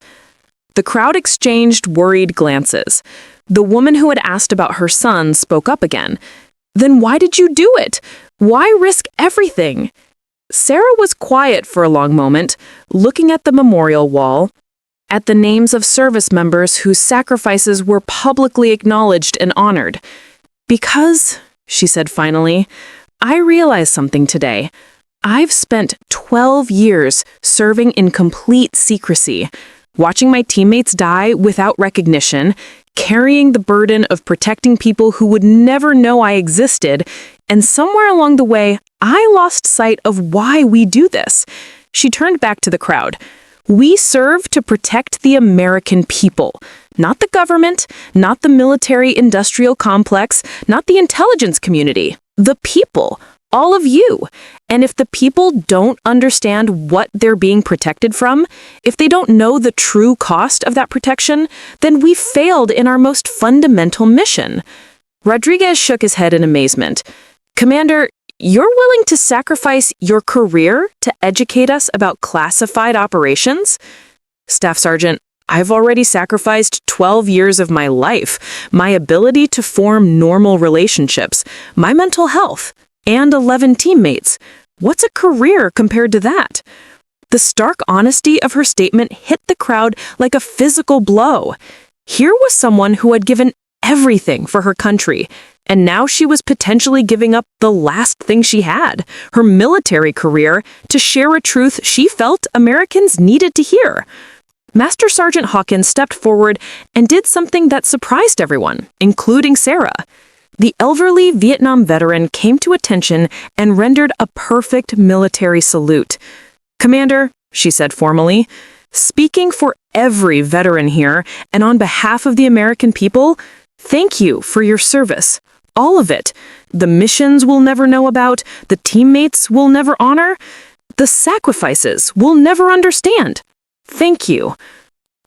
The crowd exchanged worried glances. The woman who had asked about her son spoke up again. Then why did you do it? Why risk everything? Sarah was quiet for a long moment, looking at the memorial wall, at the names of service members whose sacrifices were publicly acknowledged and honored. Because, she said finally, I realized something today. I've spent 12 years serving in complete secrecy, watching my teammates die without recognition, carrying the burden of protecting people who would never know I existed, and somewhere along the way, I lost sight of why we do this. She turned back to the crowd. We serve to protect the American people, not the government, not the military-industrial complex, not the intelligence community. The people, all of you. And if the people don't understand what they're being protected from, if they don't know the true cost of that protection, then we failed in our most fundamental mission. Rodriguez shook his head in amazement. Commander, you're willing to sacrifice your career to educate us about classified operations? Staff Sergeant, I've already sacrificed 12 years of my life, my ability to form normal relationships, my mental health, and 11 teammates. What's a career compared to that? The stark honesty of her statement hit the crowd like a physical blow. Here was someone who had given everything for her country, and now she was potentially giving up the last thing she had, her military career, to share a truth she felt Americans needed to hear. Master Sergeant Hawkins stepped forward and did something that surprised everyone, including Sarah. The elderly Vietnam veteran came to attention and rendered a perfect military salute. Commander, she said formally, speaking for every veteran here and on behalf of the American people, thank you for your service. All of it. The missions we'll never know about, the teammates we'll never honor, the sacrifices we'll never understand. Thank you.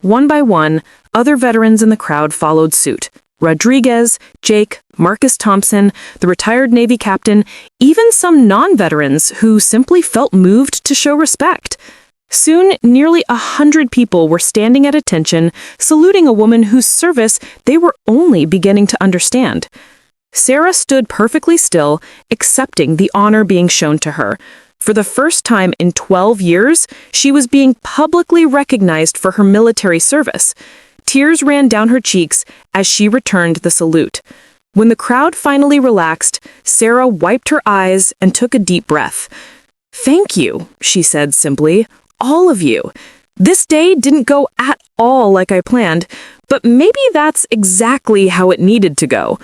One by one, other veterans in the crowd followed suit. Rodriguez, Jake, Marcus Thompson, the retired Navy captain, even some non-veterans who simply felt moved to show respect. Soon, nearly 100 people were standing at attention, saluting a woman whose service they were only beginning to understand. Sarah stood perfectly still, accepting the honor being shown to her. For the first time in 12 years, she was being publicly recognized for her military service. Tears ran down her cheeks as she returned the salute. When the crowd finally relaxed, Sarah wiped her eyes and took a deep breath. "Thank you," she said simply. "All of you. This day didn't go at all like I planned, but maybe that's exactly how it needed to go."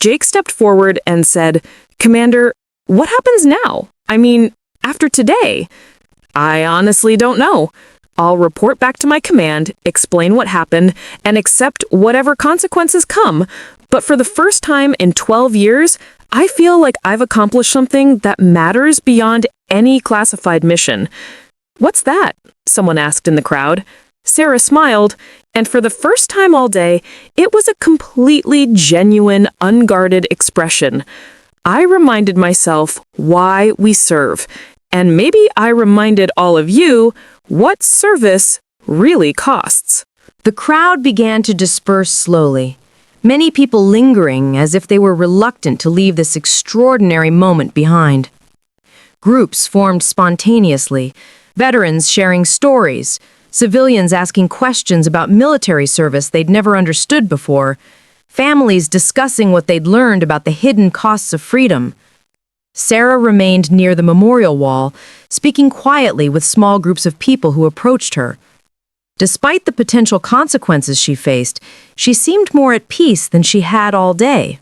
Jake stepped forward and said, "Commander, what happens now? I mean, after today?" "I honestly don't know. I'll report back to my command, explain what happened, and accept whatever consequences come. But for the first time in 12 years, I feel like I've accomplished something that matters beyond any classified mission." "What's that?" someone asked in the crowd. Sarah smiled, and for the first time all day, it was a completely genuine, unguarded expression. "I reminded myself why we serve, and maybe I reminded all of you what service really costs." The crowd began to disperse slowly, many people lingering as if they were reluctant to leave this extraordinary moment behind. Groups formed spontaneously, veterans sharing stories, civilians asking questions about military service they'd never understood before, families discussing what they'd learned about the hidden costs of freedom. Sarah remained near the memorial wall, speaking quietly with small groups of people who approached her. Despite the potential consequences she faced, she seemed more at peace than she had all day.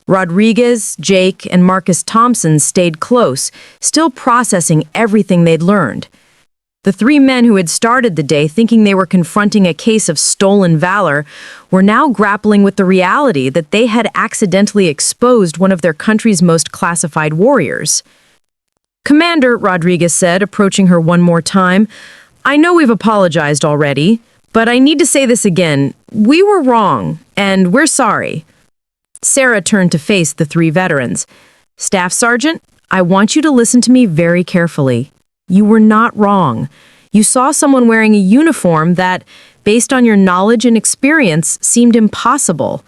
Rodriguez, Jake, and Marcus Thompson stayed close, still processing everything they'd learned. The three men who had started the day thinking they were confronting a case of stolen valor were now grappling with the reality that they had accidentally exposed one of their country's most classified warriors. "Commander," Rodriguez said, approaching her one more time, "I know we've apologized already, but I need to say this again. We were wrong, and we're sorry." Sarah turned to face the three veterans. "Staff Sergeant, I want you to listen to me very carefully. You were not wrong. You saw someone wearing a uniform that, based on your knowledge and experience, seemed impossible.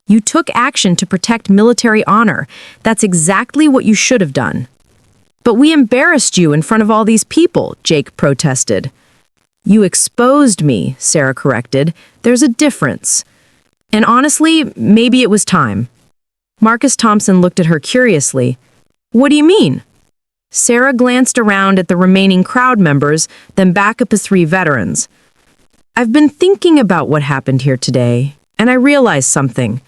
You took action to protect military honor. That's exactly what you should have done." "But we embarrassed you in front of all these people," Jake protested. "You exposed me," Sarah corrected. "There's a difference. And honestly, maybe it was time." Marcus Thompson looked at her curiously. "What do you mean?" Sarah glanced around at the remaining crowd members, then back at the three veterans. "I've been thinking about what happened here today, and I realized something.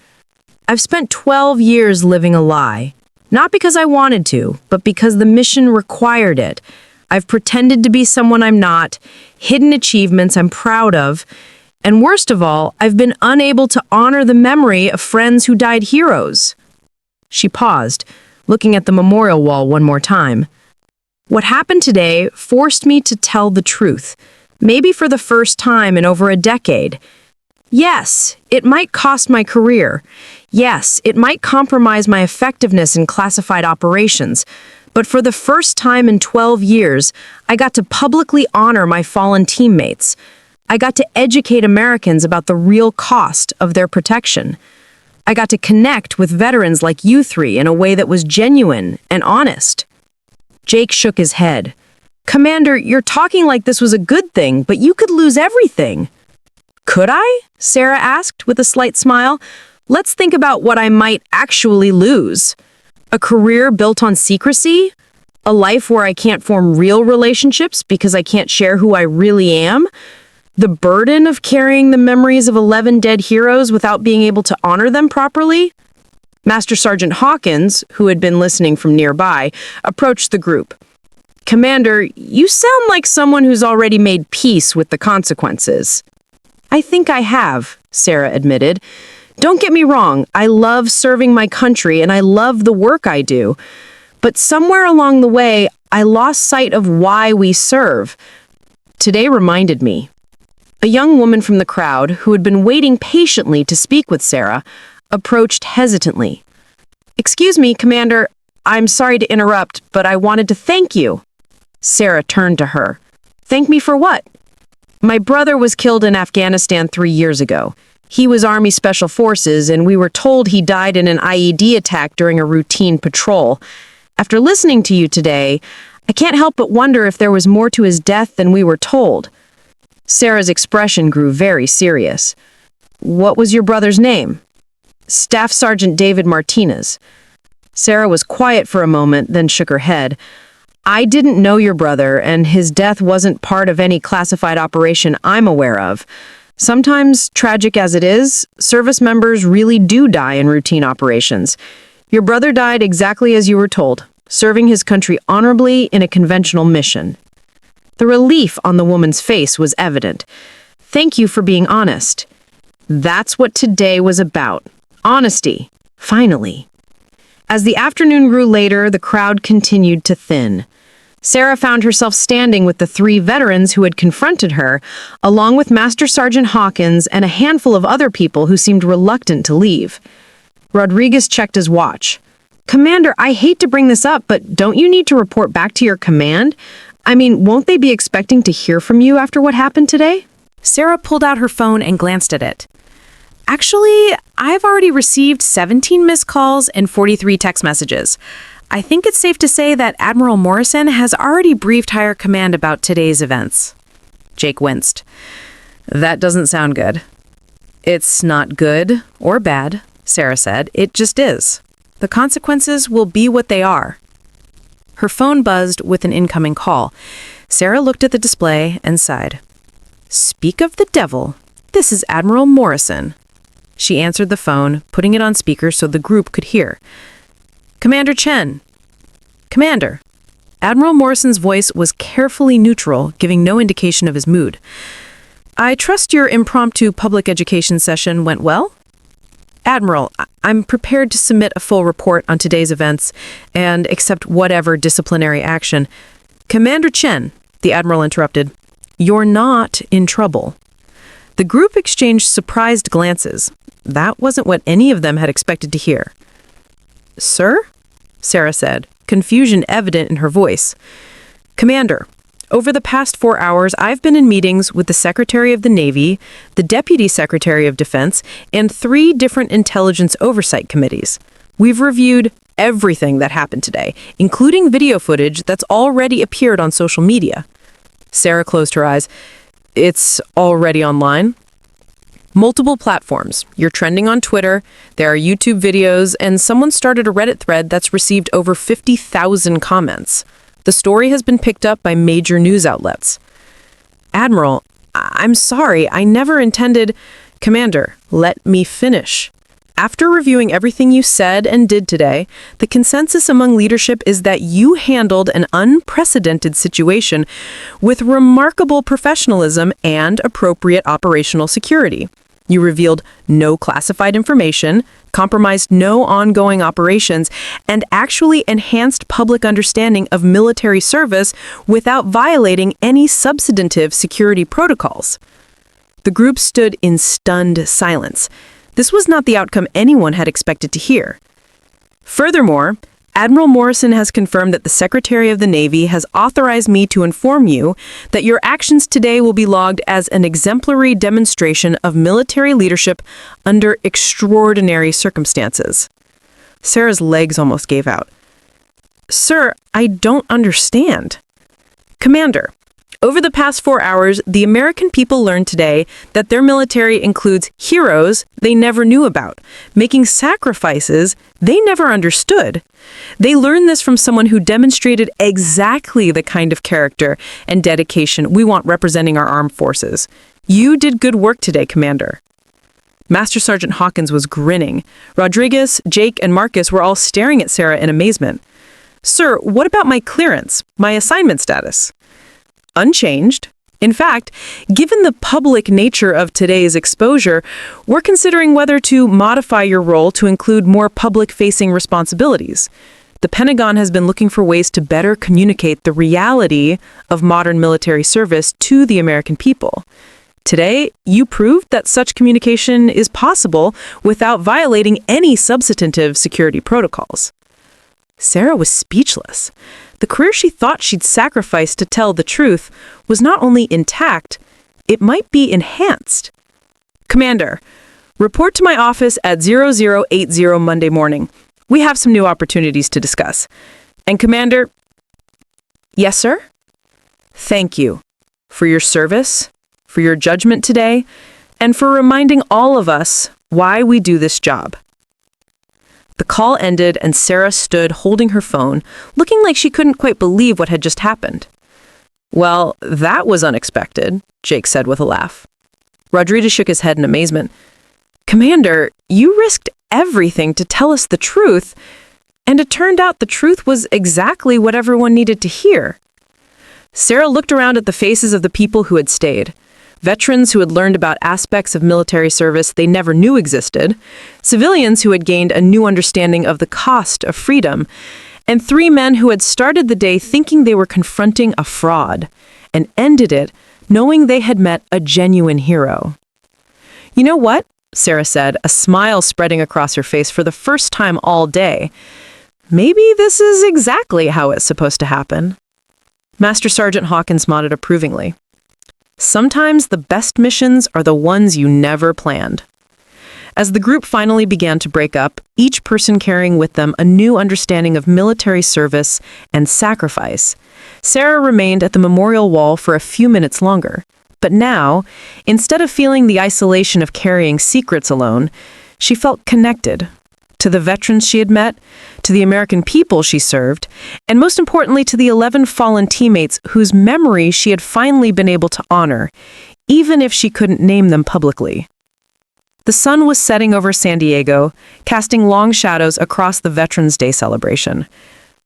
I've spent 12 years living a lie. Not because I wanted to, but because the mission required it. I've pretended to be someone I'm not, hidden achievements I'm proud of, and worst of all, I've been unable to honor the memory of friends who died heroes." She paused, looking at the memorial wall one more time. "What happened today forced me to tell the truth, maybe for the first time in over a decade. Yes, it might cost my career. Yes, it might compromise my effectiveness in classified operations. But for the first time in 12 years, I got to publicly honor my fallen teammates. I got to educate Americans about the real cost of their protection. I got to connect with veterans like you three in a way that was genuine and honest." Jake shook his head. "Commander, you're talking like this was a good thing, but you could lose everything." "Could I?" Sarah asked with a slight smile. "Let's think about what I might actually lose. A career built on secrecy? A life where I can't form real relationships because I can't share who I really am? The burden of carrying the memories of 11 dead heroes without being able to honor them properly?" Master Sergeant Hawkins, who had been listening from nearby, approached the group. "Commander, you sound like someone who's already made peace with the consequences." "I think I have," Sarah admitted. "Don't get me wrong, I love serving my country and I love the work I do. But somewhere along the way, I lost sight of why we serve. Today reminded me. A young woman from the crowd, who had been waiting patiently to speak with Sarah, approached hesitantly. "Excuse me, Commander, I'm sorry to interrupt, but I wanted to thank you." Sarah turned to her. "Thank me for what?" "My brother was killed in Afghanistan 3 years ago. He was Army Special Forces, and we were told he died in an IED attack during a routine patrol. After listening to you today, I can't help but wonder if there was more to his death than we were told." Sarah's expression grew very serious. "What was your brother's name?" "Staff Sergeant David Martinez." Sarah was quiet for a moment, then shook her head. "I didn't know your brother, and his death wasn't part of any classified operation I'm aware of. Sometimes, tragic as it is, service members really do die in routine operations. Your brother died exactly as you were told, serving his country honorably in a conventional mission." The relief on the woman's face was evident. "Thank you for being honest." That's what today was about. Honesty. Finally. As the afternoon grew later, the crowd continued to thin. Sarah found herself standing with the 3 veterans who had confronted her, along with Master Sergeant Hawkins and a handful of other people who seemed reluctant to leave. Rodriguez checked his watch. "Commander, I hate to bring this up, but don't you need to report back to your command? I mean, won't they be expecting to hear from you after what happened today?" Sarah pulled out her phone and glanced at it. "Actually, I've already received 17 missed calls and 43 text messages. I think it's safe to say that Admiral Morrison has already briefed higher command about today's events." Jake winced. "That doesn't sound good." "It's not good or bad," Sarah said. "It just is. The consequences will be what they are." Her phone buzzed with an incoming call. Sarah looked at the display and sighed. "Speak of the devil. This is Admiral Morrison." She answered the phone, putting it on speaker so the group could hear. "Commander Chen." "Commander." Admiral Morrison's voice was carefully neutral, giving no indication of his mood. "I trust your impromptu public education session went well?" "Admiral, I'm prepared to submit a full report on today's events and accept whatever disciplinary action." "Commander Chen," the Admiral interrupted, "you're not in trouble." The group exchanged surprised glances. That wasn't what any of them had expected to hear. "Sir?" Sarah said, confusion evident in her voice. "Commander, over the past 4 hours, I've been in meetings with the Secretary of the Navy, the Deputy Secretary of Defense, and 3 different intelligence oversight committees. We've reviewed everything that happened today, including video footage that's already appeared on social media." Sarah closed her eyes. "It's already online?" "Multiple platforms. You're trending on Twitter, there are YouTube videos, and someone started a Reddit thread that's received over 50,000 comments. The story has been picked up by major news outlets." "Admiral, I'm sorry, I never intended—" "Commander, let me finish. After reviewing everything you said and did today, the consensus among leadership is that you handled an unprecedented situation with remarkable professionalism and appropriate operational security. You revealed no classified information, compromised no ongoing operations, and actually enhanced public understanding of military service without violating any substantive security protocols." The group stood in stunned silence. This was not the outcome anyone had expected to hear. Furthermore, Admiral Morrison has confirmed that the Secretary of the Navy has authorized me to inform you that your actions today will be logged as an exemplary demonstration of military leadership under extraordinary circumstances. Sarah's legs almost gave out. "Sir, I don't understand." "Commander, over the past 4 hours, the American people learned today that their military includes heroes they never knew about, making sacrifices they never understood. They learned this from someone who demonstrated exactly the kind of character and dedication we want representing our armed forces. You did good work today, Commander." Master Sergeant Hawkins was grinning. Rodriguez, Jake, and Marcus were all staring at Sarah in amazement. "Sir, what about my clearance, my assignment status?" "Unchanged. In fact, given the public nature of today's exposure, we're considering whether to modify your role to include more public-facing responsibilities. The Pentagon has been looking for ways to better communicate the reality of modern military service to the American people. Today, you proved that such communication is possible without violating any substantive security protocols. Sarah was speechless. The career she thought she'd sacrificed to tell the truth was not only intact, it might be enhanced. Commander, report to my office at 0080 Monday morning. We have some new opportunities to discuss. And Commander... Yes, sir? Thank you for your service, for your judgment today, and for reminding all of us why we do this job. The call ended and Sarah stood holding her phone, looking like she couldn't quite believe what had just happened. Well, that was unexpected, Jake said with a laugh. Rodriguez shook his head in amazement. Commander, you risked everything to tell us the truth, and it turned out the truth was exactly what everyone needed to hear. Sarah looked around at the faces of the people who had stayed. Veterans who had learned about aspects of military service they never knew existed, civilians who had gained a new understanding of the cost of freedom, and 3 men who had started the day thinking they were confronting a fraud, and ended it knowing they had met a genuine hero. You know what? Sarah said, a smile spreading across her face for the first time all day. Maybe this is exactly how it's supposed to happen. Master Sergeant Hawkins nodded approvingly. Sometimes the best missions are the ones you never planned. As the group finally began to break up, each person carrying with them a new understanding of military service and sacrifice, Sarah remained at the memorial wall for a few minutes longer. But now, instead of feeling the isolation of carrying secrets alone, she felt connected to the veterans she had met, to the American people she served, and most importantly to the 11 fallen teammates whose memory she had finally been able to honor, even if she couldn't name them publicly. The sun was setting over San Diego, casting long shadows across the Veterans Day celebration.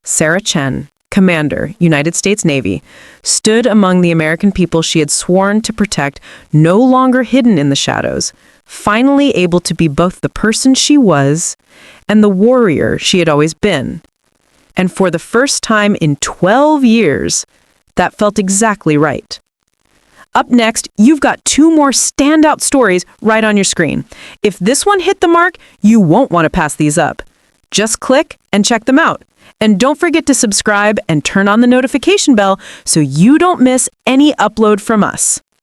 Sarah Chen, Commander, United States Navy, stood among the American people she had sworn to protect, no longer hidden in the shadows, finally able to be both the person she was and the warrior she had always been. And for the first time in 12 years, that felt exactly right. Up next, you've got 2 more standout stories right on your screen. If this one hit the mark, you won't want to pass these up. Just click and check them out. And don't forget to subscribe and turn on the notification bell so you don't miss any upload from us.